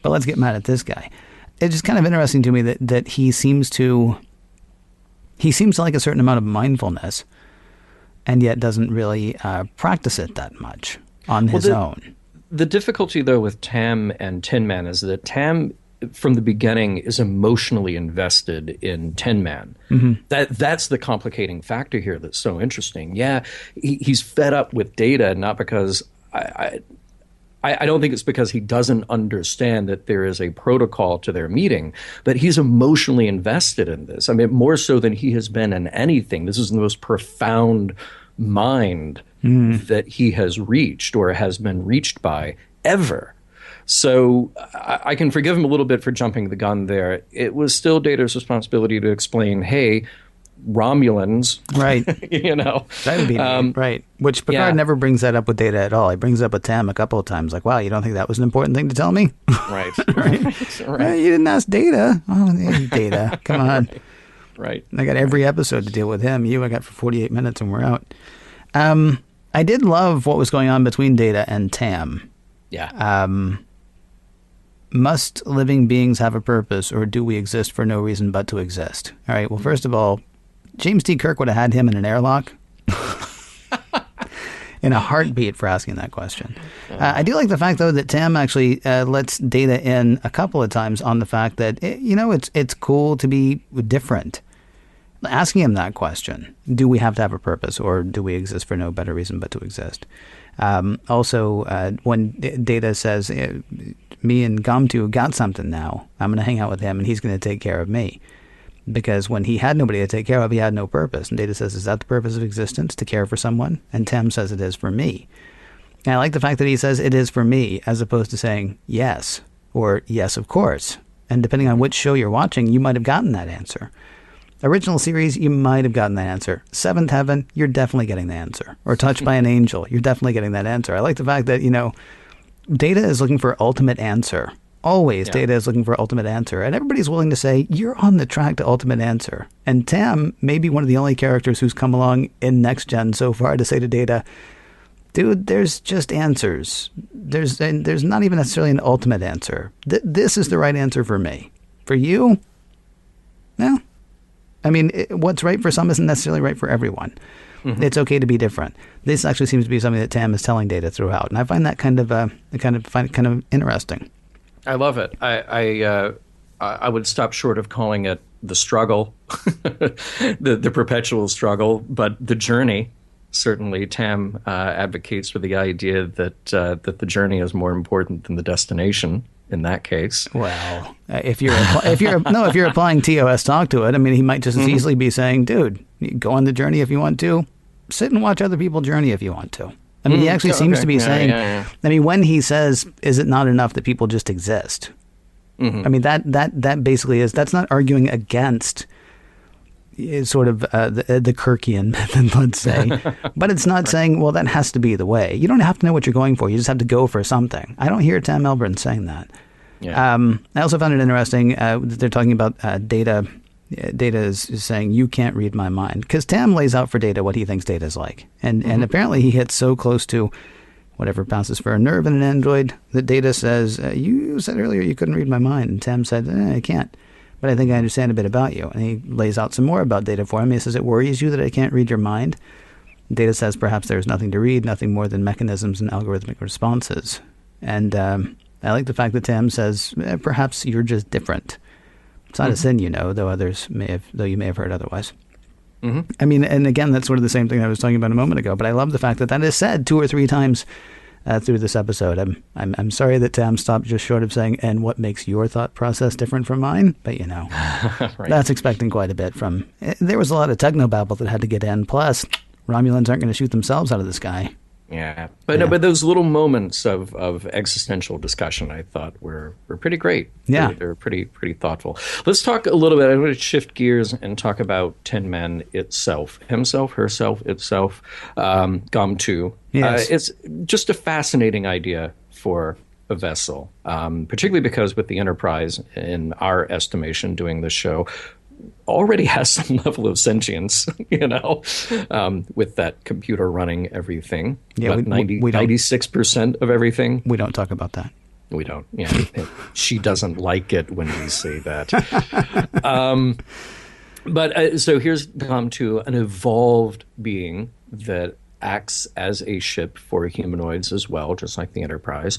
But let's get mad at this guy. It's just kind of interesting to me that he seems to like a certain amount of mindfulness and yet doesn't really practice it that much on his own. The difficulty, though, with Tam and Tin Man is that Tam, from the beginning, is emotionally invested in Tin Man. That's the complicating factor here that's so interesting. Yeah, he's fed up with Data, not because I don't think it's because he doesn't understand that there is a protocol to their meeting, but he's emotionally invested in this. I mean, more so than he has been in anything. This is the most profound mind that he has reached or has been reached by ever. So I can forgive him a little bit for jumping the gun there. It was still Data's responsibility to explain, hey, Romulans. Right. That would be right. Which Picard never brings that up with Data at all. He brings it up with Tam a couple of times. Like, wow, you don't think that was an important thing to tell me? Right. Right. You didn't ask Data. Oh, Data. Come on. Right. I got every episode to deal with him. I got for 48 minutes and we're out. I did love what was going on between Data and Tam. Yeah. Must living beings have a purpose, or do we exist for no reason but to exist? All right, well, first of all, James T. Kirk would have had him in an airlock in a heartbeat for asking that question. I do like the fact, though, that Tam actually lets Data in a couple of times on the fact that, it's cool to be different. Asking him that question, do we have to have a purpose, or do we exist for no better reason but to exist? Also, when Data says, me and Gamtu got something now, I'm going to hang out with him and he's going to take care of me. Because when he had nobody to take care of, he had no purpose. And Data says, is that the purpose of existence, to care for someone? And Tam says it is for me. And I like the fact that he says it is for me, as opposed to saying yes, or yes, of course. And depending on which show you're watching, you might have gotten that answer. Original series, you might have gotten that answer. Seventh Heaven, you're definitely getting the answer. Or Touched by an Angel, you're definitely getting that answer. I like the fact that, Data is looking for ultimate answer. Always, Data is looking for ultimate answer. And everybody's willing to say, you're on the track to ultimate answer. And Tam may be one of the only characters who's come along in Next Gen so far to say to Data, dude, there's just answers. There's not even necessarily an ultimate answer. This is the right answer for me. For you? No. I mean, what's right for some isn't necessarily right for everyone. It's okay to be different. This actually seems to be something that Tam is telling Data throughout, and I find that kind of interesting. I love it. I would stop short of calling it the struggle, the perpetual struggle, but the journey. Certainly, Tam advocates for the idea that the journey is more important than the destination. in that case. Well, if you're applying TOS talk to it, I mean, he might just as easily be saying, dude, go on the journey if you want to. Sit and watch other people journey if you want to. I mean, he actually seems to be saying, I mean, when he says, is it not enough that people just exist? I mean, that basically is, that's not arguing against sort of the Kirkian method, let's say. But it's not saying, well, that has to be the way. You don't have to know what you're going for. You just have to go for something. I don't hear Tam Elbrun saying that. Yeah. I also found it interesting they're talking about Data. Data is saying, you can't read my mind. Because Tam lays out for Data what he thinks Data is like. And apparently he hits so close to whatever passes for a nerve in an android that Data says, you said earlier you couldn't read my mind. And Tam said, I can't. But I think I understand a bit about you. And he lays out some more about Data for him. He says, it worries you that I can't read your mind? Data says, perhaps there's nothing to read, nothing more than mechanisms and algorithmic responses. And I like the fact that Tam says, perhaps you're just different. It's not a sin, though you may have heard otherwise. I mean, and again, that's sort of the same thing I was talking about a moment ago. But I love the fact that is said 2 or 3 times through this episode. I'm sorry that Tam stopped just short of saying, and what makes your thought process different from mine? But right. That's expecting quite a bit from. There was a lot of technobabble that had to get in. Plus, Romulans aren't going to shoot themselves out of the sky. Yeah, but those little moments of existential discussion, I thought were pretty great. Yeah, they're pretty thoughtful. Let's talk a little bit. I'm going to shift gears and talk about Tin Man itself, himself, herself, itself, Gom2. Yes. It's just a fascinating idea for a vessel, particularly because with the Enterprise, in our estimation, doing this show, already has some level of sentience, with that computer running everything. Yeah, but 96% of everything. We don't talk about that. We don't. Yeah, she doesn't like it when we say that. So here's Gom2, an evolved being that acts as a ship for humanoids as well, just like the Enterprise.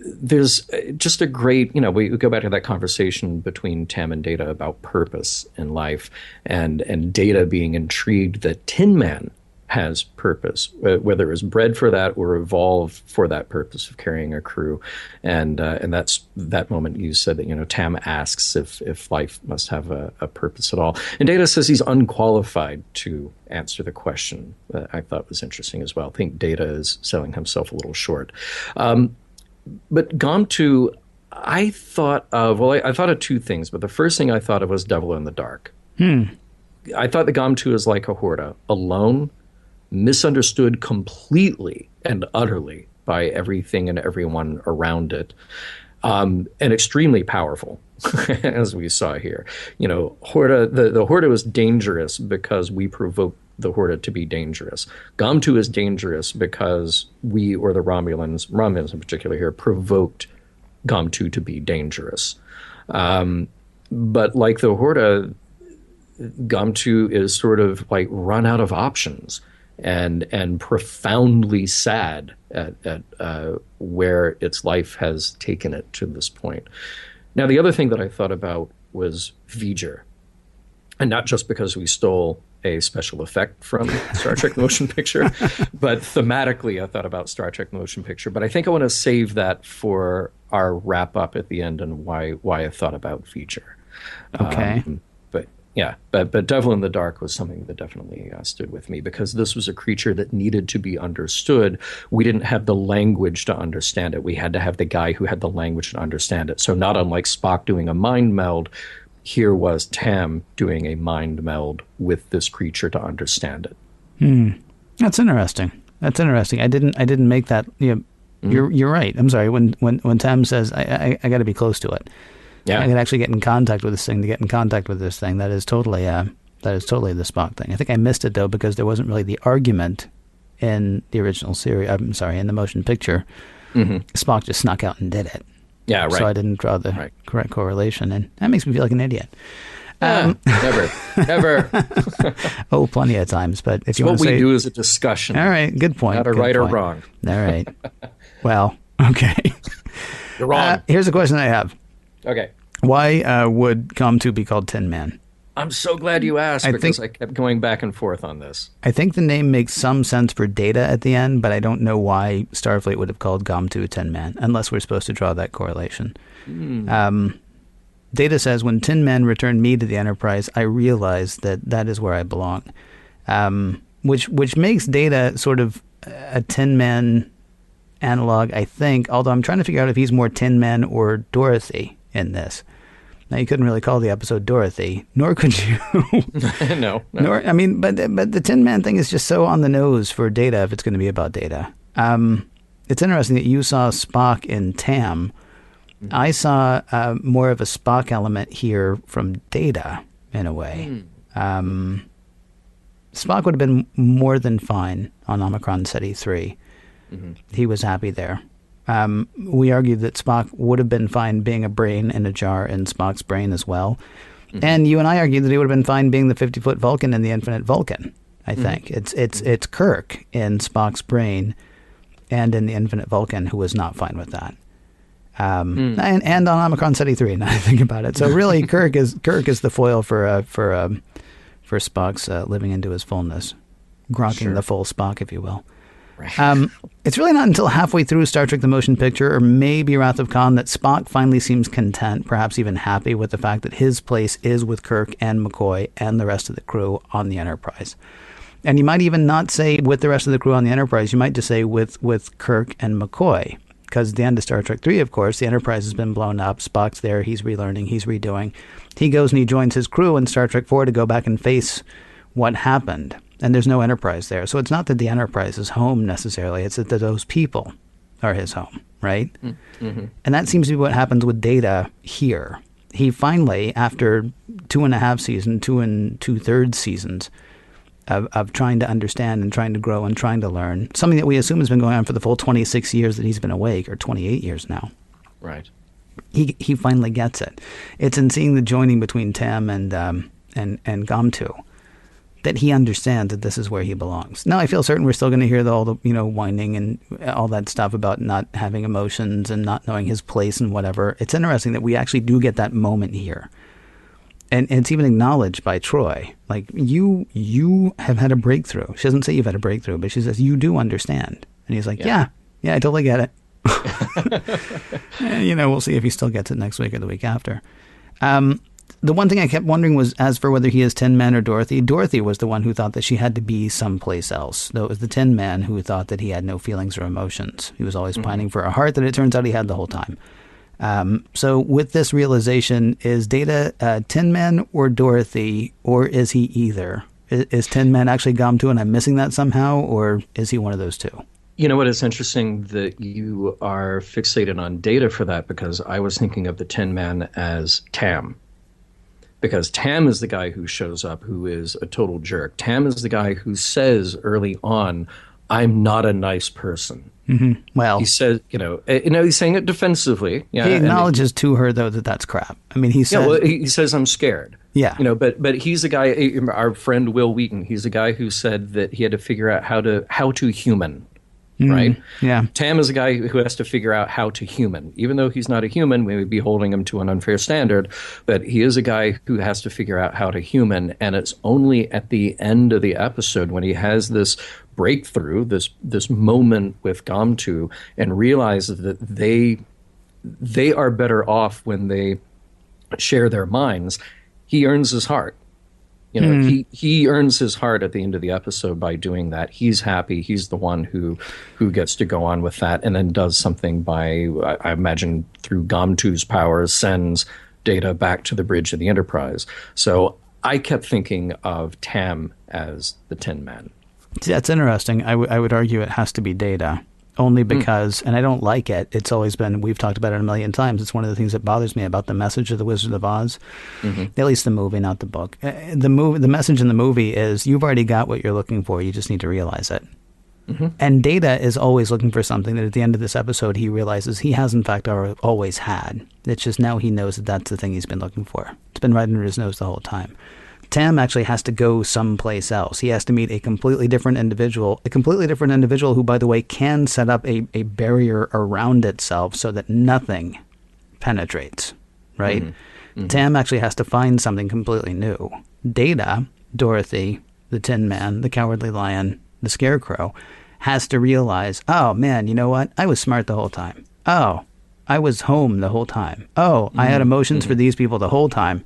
There's just a great, we go back to that conversation between Tam and Data about purpose in life, and Data being intrigued that Tin Man has purpose, whether it was bred for that or evolved for that purpose of carrying a crew. And that's that moment you said that, Tam asks if life must have a purpose at all. And Data says he's unqualified to answer the question. That I thought was interesting as well. I think Data is selling himself a little short. But Gom2, I thought of 2 things, but the first thing I thought of was Devil in the Dark. I thought the Gom2 is like a Horta, alone, misunderstood completely and utterly by everything and everyone around it, and extremely powerful, as we saw here. Horta, the Horta was dangerous because we provoked the Horta to be dangerous. Gom2 is dangerous because we, or the Romulans in particular here, provoked Gom2 to be dangerous. But like the Horta, Gom2 is sort of like run out of options and profoundly sad at where its life has taken it to this point. Now, the other thing that I thought about was V'ger. And not just because we stole a special effect from Star Trek Motion Picture, but thematically I thought about Star Trek Motion Picture. But I think I want to save that for our wrap up at the end and why I thought about V'ger. Okay. But Devil in the Dark was something that definitely stood with me, because this was a creature that needed to be understood. We didn't have the language to understand it. We had to have the guy who had the language to understand it. So not unlike Spock doing a mind meld, here was Tam doing a mind meld with this creature to understand it. That's interesting. I didn't make that. You're right. I'm sorry. When Tam says I got to be close to it. Yeah, I can actually get in contact with this thing. That is totally the Spock thing. I think I missed it though because there wasn't really the argument in the original series. I'm sorry, in the motion picture. Spock just snuck out and did it. Yeah, right. So I didn't draw the correct correlation, and that makes me feel like an idiot. Never. Oh, plenty of times. But if you what want to we say, do is a discussion. All right, good point. Not a right or wrong. All right. Well, okay. You're wrong. Here's a question I have. Okay. Why would Gom2 be called Tin Man? I'm so glad you asked because I kept going back and forth on this. I think the name makes some sense for Data at the end, but I don't know why Starfleet would have called Gomtu Tin Man, unless we're supposed to draw that correlation. Data says, when Tin Man returned me to the Enterprise, I realized that is where I belong. Which makes Data sort of a Tin Man analog, I think, although I'm trying to figure out if he's more Tin Man or Dorothy in this. Now, you couldn't really call the episode Dorothy, nor could you. No. Nor, I mean, but the Tin Man thing is just so on the nose for Data if it's going to be about Data. It's interesting that you saw Spock in Tam. I saw more of a Spock element here from Data, in a way. Spock would have been more than fine on Omicron Ceti 3. He was happy there. We argued that Spock would have been fine being a brain in a jar in Spock's brain as well. And you and I argued that he would have been fine being the 50-foot Vulcan in the Infinite Vulcan, I think. It's Kirk in Spock's brain and in the Infinite Vulcan who was not fine with that. And on Omicron Ceti 3, now I think about it. So really, Kirk is the foil for Spock's living into his fullness, grokking the full Spock, if you will. It's really not until halfway through Star Trek the Motion Picture, or maybe Wrath of Khan, that Spock finally seems content, perhaps even happy with the fact that his place is with Kirk and McCoy and the rest of the crew on the Enterprise. And you might even not say with the rest of the crew on the Enterprise, you might just say with Kirk and McCoy. Because at the end of Star Trek 3, of course, the Enterprise has been blown up. Spock's there. He's relearning. He's redoing. He goes and he joins his crew in Star Trek 4 to go back and face what happened. And there's no Enterprise there. So it's not that the Enterprise is home necessarily. It's that those people are his home, right? And that seems to be what happens with Data here. He finally, after 2.5 seasons, 2 2/3 seasons of trying to understand and trying to grow and trying to learn, something that we assume has been going on for the full 26 years that he's been awake, or 28 years now. Right. He finally gets it. It's in seeing the joining between Tam and Gomtu that he understands that this is where he belongs. Now, I feel certain we're still going to hear all the whining and all that stuff about not having emotions and not knowing his place and whatever. It's interesting that we actually do get that moment here. And it's even acknowledged by Troy. Like, you have had a breakthrough. She doesn't say you've had a breakthrough, but she says, you do understand. And he's like, yeah, I totally get it. And, we'll see if he still gets it next week or the week after. The one thing I kept wondering was, as for whether he is Tin Man or Dorothy, Dorothy was the one who thought that she had to be someplace else. Though it was the Tin Man who thought that he had no feelings or emotions. He was always pining for a heart that it turns out he had the whole time. So with this realization, is Data Tin Man or Dorothy, or is he either? Is Tin Man actually Gomtu and I'm missing that somehow, or is he one of those two? You know what? It's interesting that you are fixated on Data for that, because I was thinking of the Tin Man as Tam. Because Tam is the guy who shows up who is a total jerk. Tam is the guy who says early on, I'm not a nice person. Well, he says, he's saying it defensively. Yeah, he acknowledges to her, though, that that's crap. I mean, he says, he says, I'm scared. Yeah. But he's the guy, our friend Will Wheaton, he's the guy who said that he had to figure out how to human. Right? Yeah. Tam is a guy who has to figure out how to human. Even though he's not a human, we would be holding him to an unfair standard, but he is a guy who has to figure out how to human, and it's only at the end of the episode when he has this breakthrough, this moment with Gomtu, and realizes that they are better off when they share their minds. He earns his heart. He earns his heart at the end of the episode by doing that. He's happy. He's the one who gets to go on with that, and then does something by, I imagine, through Gomtu's powers, sends Data back to the bridge of the Enterprise. So I kept thinking of Tam as the Tin Man. That's interesting. I would argue it has to be Data. Only because, and I don't like it, it's always been, we've talked about it a million times, it's one of the things that bothers me about the message of The Wizard of Oz, at least the movie, not the book. The message in the movie is, you've already got what you're looking for, you just need to realize it. And Data is always looking for something that at the end of this episode he realizes he has in fact always had. It's just now he knows that that's the thing he's been looking for. It's been right under his nose the whole time. Tam actually has to go someplace else. He has to meet a completely different individual who, by the way, can set up a barrier around itself so that nothing penetrates, right? Tam actually has to find something completely new. Data, Dorothy, the Tin Man, the Cowardly Lion, the Scarecrow, has to realize, oh man, you know what? I was smart the whole time. Oh, I was home the whole time. Oh, I had emotions for these people the whole time.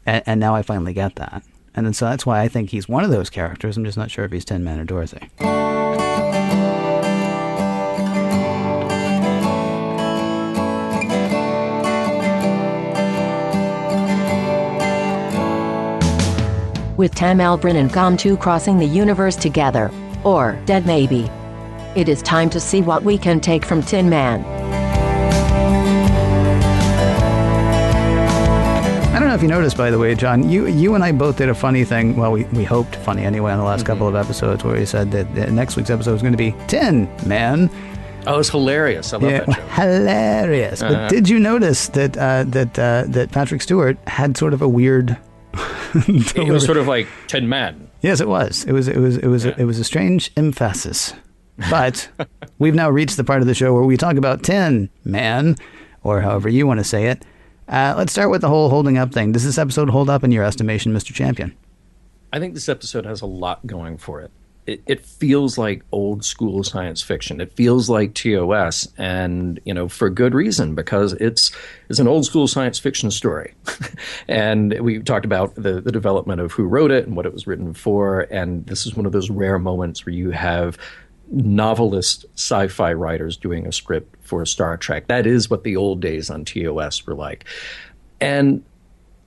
And now I finally get that. And then so that's why I think he's one of those characters. I'm just not sure if he's Tin Man or Dorothy. With Tam, Elbrun, and Gom2 crossing the universe together, or dead maybe. It is time to see what we can take from Tin Man. I don't know if you noticed, by the way, John, you and I both did a funny thing. Well, we hoped funny anyway on the last couple of episodes, where we said that next week's episode was going to be Tin Man. Oh, it's hilarious. I love that joke. Hilarious. But did you notice that Patrick Stewart had sort of a weird... It was sort of like Tin Man. Yes, it was. It was a strange emphasis. But we've now reached the part of the show where we talk about Tin Man, or however you want to say it. Let's start with the whole holding up thing. Does this episode hold up in your estimation, Mr. Champion? I think this episode has a lot going for it. It feels like old school science fiction. It feels like TOS, and for good reason, because it's an old school science fiction story. And we talked about the development of who wrote it and what it was written for, and this is one of those rare moments where you have novelist sci-fi writers doing a script for Star Trek. That is what the old days on TOS were like. And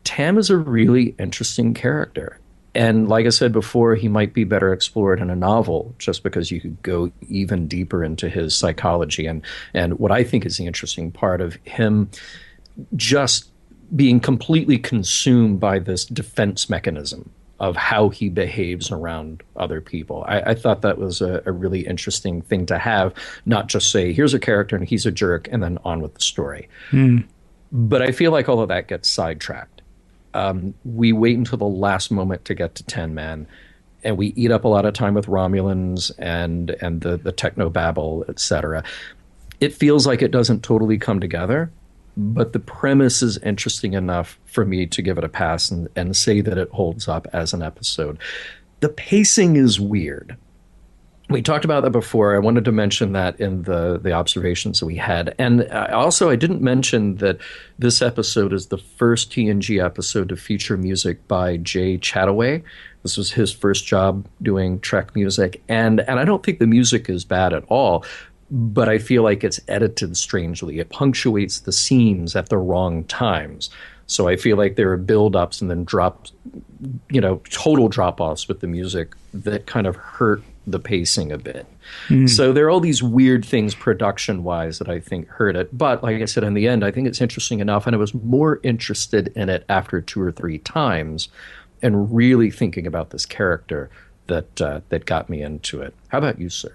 Tam is a really interesting character. And like I said before, he might be better explored in a novel, just because you could go even deeper into his psychology. And what I think is the interesting part of him just being completely consumed by this defense mechanism of how he behaves around other people. I thought that was a really interesting thing to have, not just say, here's a character and he's a jerk, and then on with the story. But I feel like all of that gets sidetracked. We wait until the last moment to get to Tin Man, and we eat up a lot of time with Romulans and the technobabble, etc. It feels like it doesn't totally come together, but the premise is interesting enough for me to give it a pass and say that it holds up as an episode. The pacing is weird. We talked about that before. I wanted to mention that in the observations that we had. And also, I didn't mention that this episode is the first TNG episode to feature music by Jay Chataway. This was his first job doing Trek music. And I don't think the music is bad at all, but I feel like it's edited strangely. It punctuates the scenes at the wrong times. So I feel like there are build-ups and then total drop-offs with the music that kind of hurt the pacing a bit. So there are all these weird things production-wise that I think hurt it. But like I said, in the end, I think it's interesting enough, and I was more interested in it after 2 or 3 times and really thinking about this character that got me into it. How about you, sir?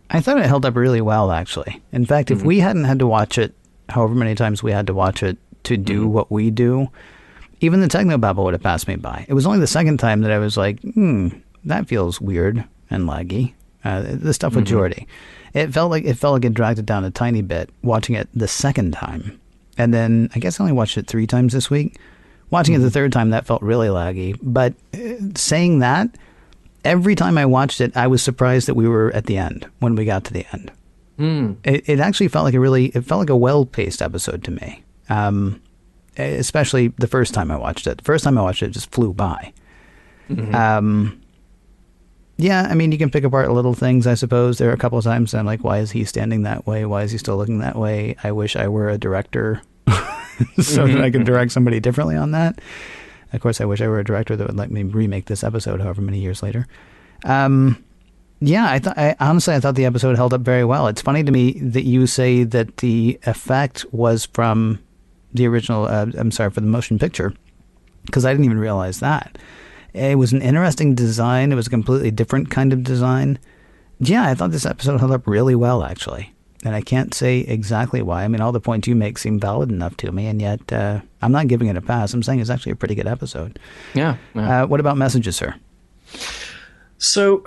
I thought it held up really well, actually. In fact, if we hadn't had to watch it however many times we had to watch it to do what we do, even the technobabble would have passed me by. It was only the second time that I was like, that feels weird and laggy. The stuff with Geordi, it felt like it dragged it down a tiny bit watching it the second time, and then I guess I only watched it 3 times this week. Watching it the third time, that felt really laggy. But saying that, every time I watched it, I was surprised that we were at the end when we got to the end. It actually felt like a well-paced episode to me. Especially the first time I watched it. The first time I watched it, it just flew by. Yeah, I mean, you can pick apart little things, I suppose. There are a couple of times I'm like, why is he standing that way? Why is he still looking that way? I wish I were a director so that I could direct somebody differently on that. Of course, I wish I were a director that would let me remake this episode however many years later. Yeah, honestly, I thought the episode held up very well. It's funny to me that you say that the effect was from the original, for the motion picture, because I didn't even realize that. It was an interesting design. It was a completely different kind of design. Yeah, I thought this episode held up really well, actually. And I can't say exactly why. I mean, all the points you make seem valid enough to me, and yet I'm not giving it a pass. I'm saying it's actually a pretty good episode. Yeah. What about messages, sir? So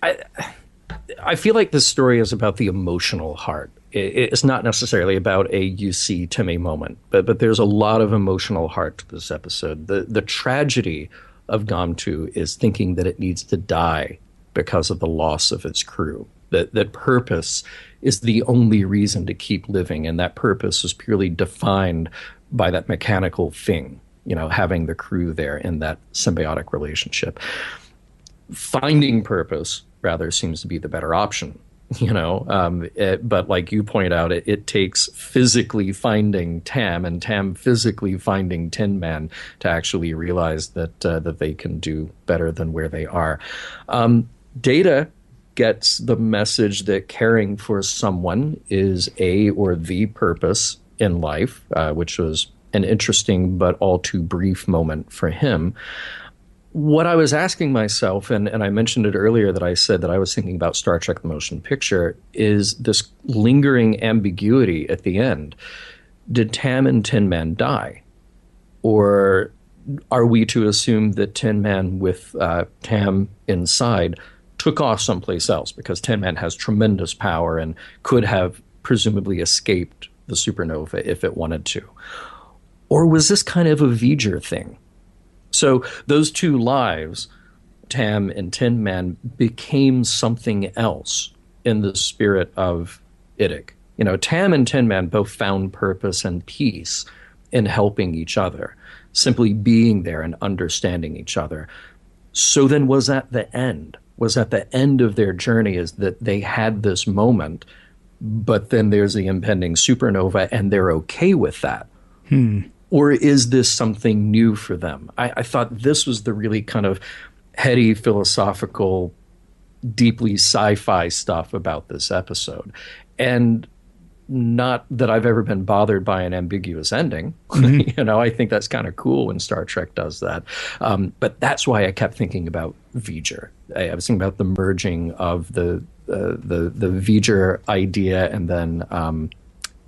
I feel like this story is about the emotional heart It's not necessarily about a you see Timmy moment, but there's a lot of emotional heart to this episode. The tragedy of Gamtu is thinking that it needs to die because of the loss of its crew. That purpose is the only reason to keep living, and that purpose is purely defined by that mechanical thing, having the crew there in that symbiotic relationship. Finding purpose, rather, seems to be the better option. But like you point out, it takes physically finding Tam and Tam physically finding Tin Man to actually realize that they can do better than where they are. Data gets the message that caring for someone is a or the purpose in life, which was an interesting but all too brief moment for him. What I was asking myself, and I mentioned it earlier that I said that I was thinking about Star Trek the Motion Picture, is this lingering ambiguity at the end. Did Tam and Tin Man die? Or are we to assume that Tin Man with Tam inside took off someplace else because Tin Man has tremendous power and could have presumably escaped the supernova if it wanted to? Or was this kind of a V'ger thing? So those two lives, Tam and Tin Man, became something else in the spirit of Idic. Tam and Tin Man both found purpose and peace in helping each other, simply being there and understanding each other. So then was that the end? Was at the end of their journey is that they had this moment, but then there's the impending supernova and they're okay with that? Or is this something new for them? I thought this was the really kind of heady, philosophical, deeply sci-fi stuff about this episode. And not that I've ever been bothered by an ambiguous ending. I think that's kind of cool when Star Trek does that. But that's why I kept thinking about V'ger. I was thinking about the merging of the V'ger idea and then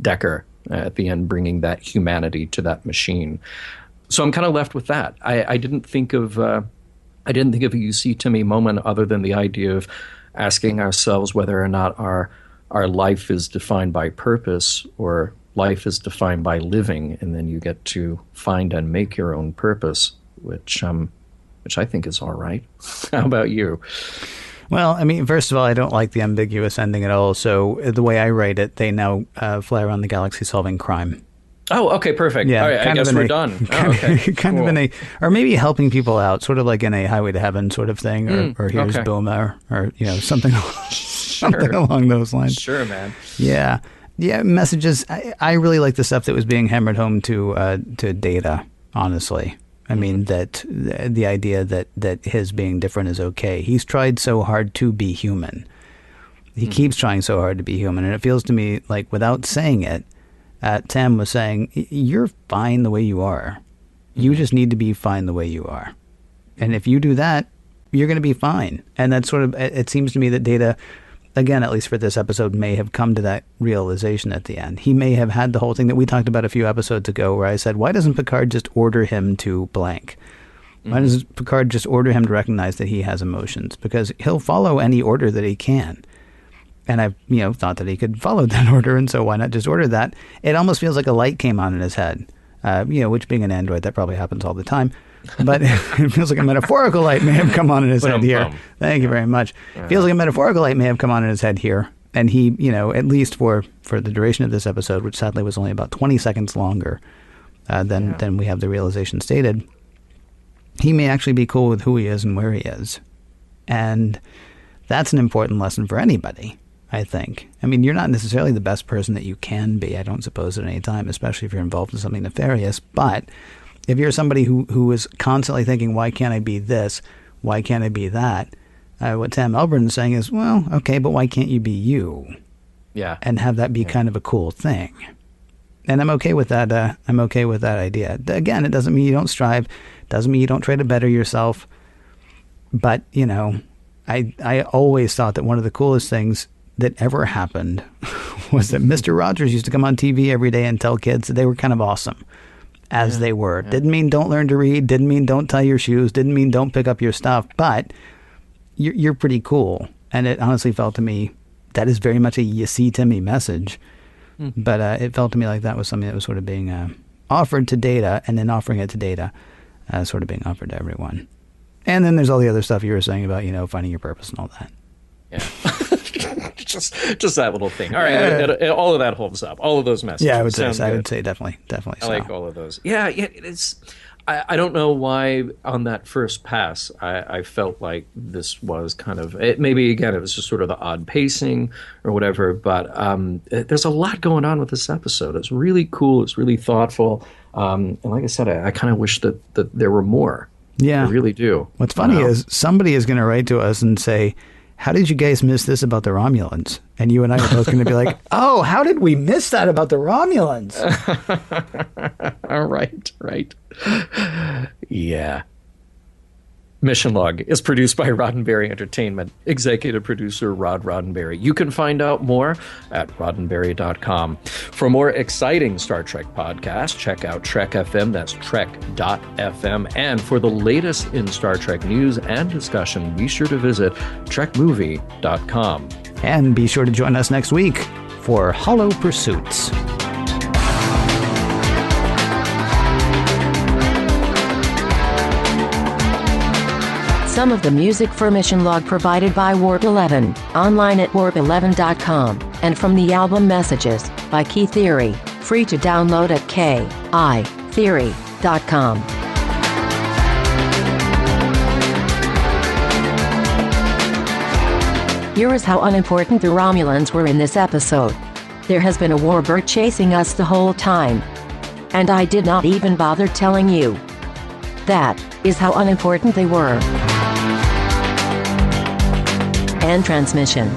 Decker at the end, bringing that humanity to that machine. So I'm kind of left with that. I didn't think of a you see Timmy moment other than the idea of asking ourselves whether or not our life is defined by purpose or life is defined by living, and then you get to find and make your own purpose, which I think is all right. How about you? Well, I mean, first of all, I don't like the ambiguous ending at all. So the way I write it, they now fly around the galaxy solving crime. Oh, okay, perfect. Yeah, all right, I guess we're done. Okay, or maybe helping people out, sort of like in a Highway to Heaven sort of thing, or Here's Boomer, or something, something along those lines. Sure, man. Yeah, messages. I really like the stuff that was being hammered home to Data, honestly. I mean, that the idea that his being different is okay. He's tried so hard to be human. He keeps trying so hard to be human. And it feels to me like without saying it, Tam was saying, you're fine the way you are. You just need to be fine the way you are. And if you do that, you're going to be fine. And that's sort of, it seems to me that Data, again, at least for this episode, may have come to that realization at the end. He may have had the whole thing that we talked about a few episodes ago where I said, why doesn't Picard just order him to blank? Why doesn't Picard just order him to recognize that he has emotions? Because he'll follow any order that he can. And I've, thought that he could follow that order, and so why not just order that? It almost feels like a light came on in his head, which being an android, that probably happens all the time. But it feels like a metaphorical light may have come on in his head here. Thank you very much. Feels like a metaphorical light may have come on in his head here. And he, at least for the duration of this episode, which sadly was only about 20 seconds longer than we have the realization stated, he may actually be cool with who he is and where he is. And that's an important lesson for anybody, I think. I mean, you're not necessarily the best person that you can be, I don't suppose, at any time, especially if you're involved in something nefarious. But if you're somebody who is constantly thinking, why can't I be this? Why can't I be that? What Sam Elbrun is saying is, well, okay, but why can't you be you? Yeah. And have that be kind of a cool thing. And I'm okay with that. I'm okay with that idea. Again, it doesn't mean you don't strive. Doesn't mean you don't try to better yourself. But, I always thought that one of the coolest things that ever happened was that Mr. Rogers used to come on TV every day and tell kids that they were kind of awesome. As they were. Didn't mean don't learn to read, didn't mean don't tie your shoes, didn't mean don't pick up your stuff, but you're pretty cool. And it honestly felt to me that is very much a you see Timmy message. But it felt to me like that was something that was sort of being offered to Data, and then offering it to Data, sort of being offered to everyone. And then there's all the other stuff you were saying about, finding your purpose and all that. Yeah. just that little thing. All right. All of that holds up. All of those messages. Yeah, I would say definitely. I like all of those. Yeah, it's. I don't know why on that first pass I felt like this was kind of maybe again it was just sort of the odd pacing or whatever, but there's a lot going on with this episode. It's really cool. It's really thoughtful, and like I said, I kind of wish that there were more. Yeah, I really do. What's funny is somebody is going to write to us and say, "How did you guys miss this about the Romulans?" And you and I are both going to be like, "Oh, how did we miss that about the Romulans?" Right. Yeah. Mission Log is produced by Roddenberry Entertainment. Executive producer Rod Roddenberry. You can find out more at roddenberry.com. For more exciting Star Trek podcasts, check out Trek FM. That's trek.fm. And for the latest in Star Trek news and discussion, be sure to visit trekmovie.com. And be sure to join us next week for Hollow Pursuits. Some of the music for Mission Log provided by Warp 11, online at warp11.com, and from the album Messages by Key Theory, free to download at kitheory.com. Here is how unimportant the Romulans were in this episode. There has been a warbird chasing us the whole time. And I did not even bother telling you. That is how unimportant they were. End transmission.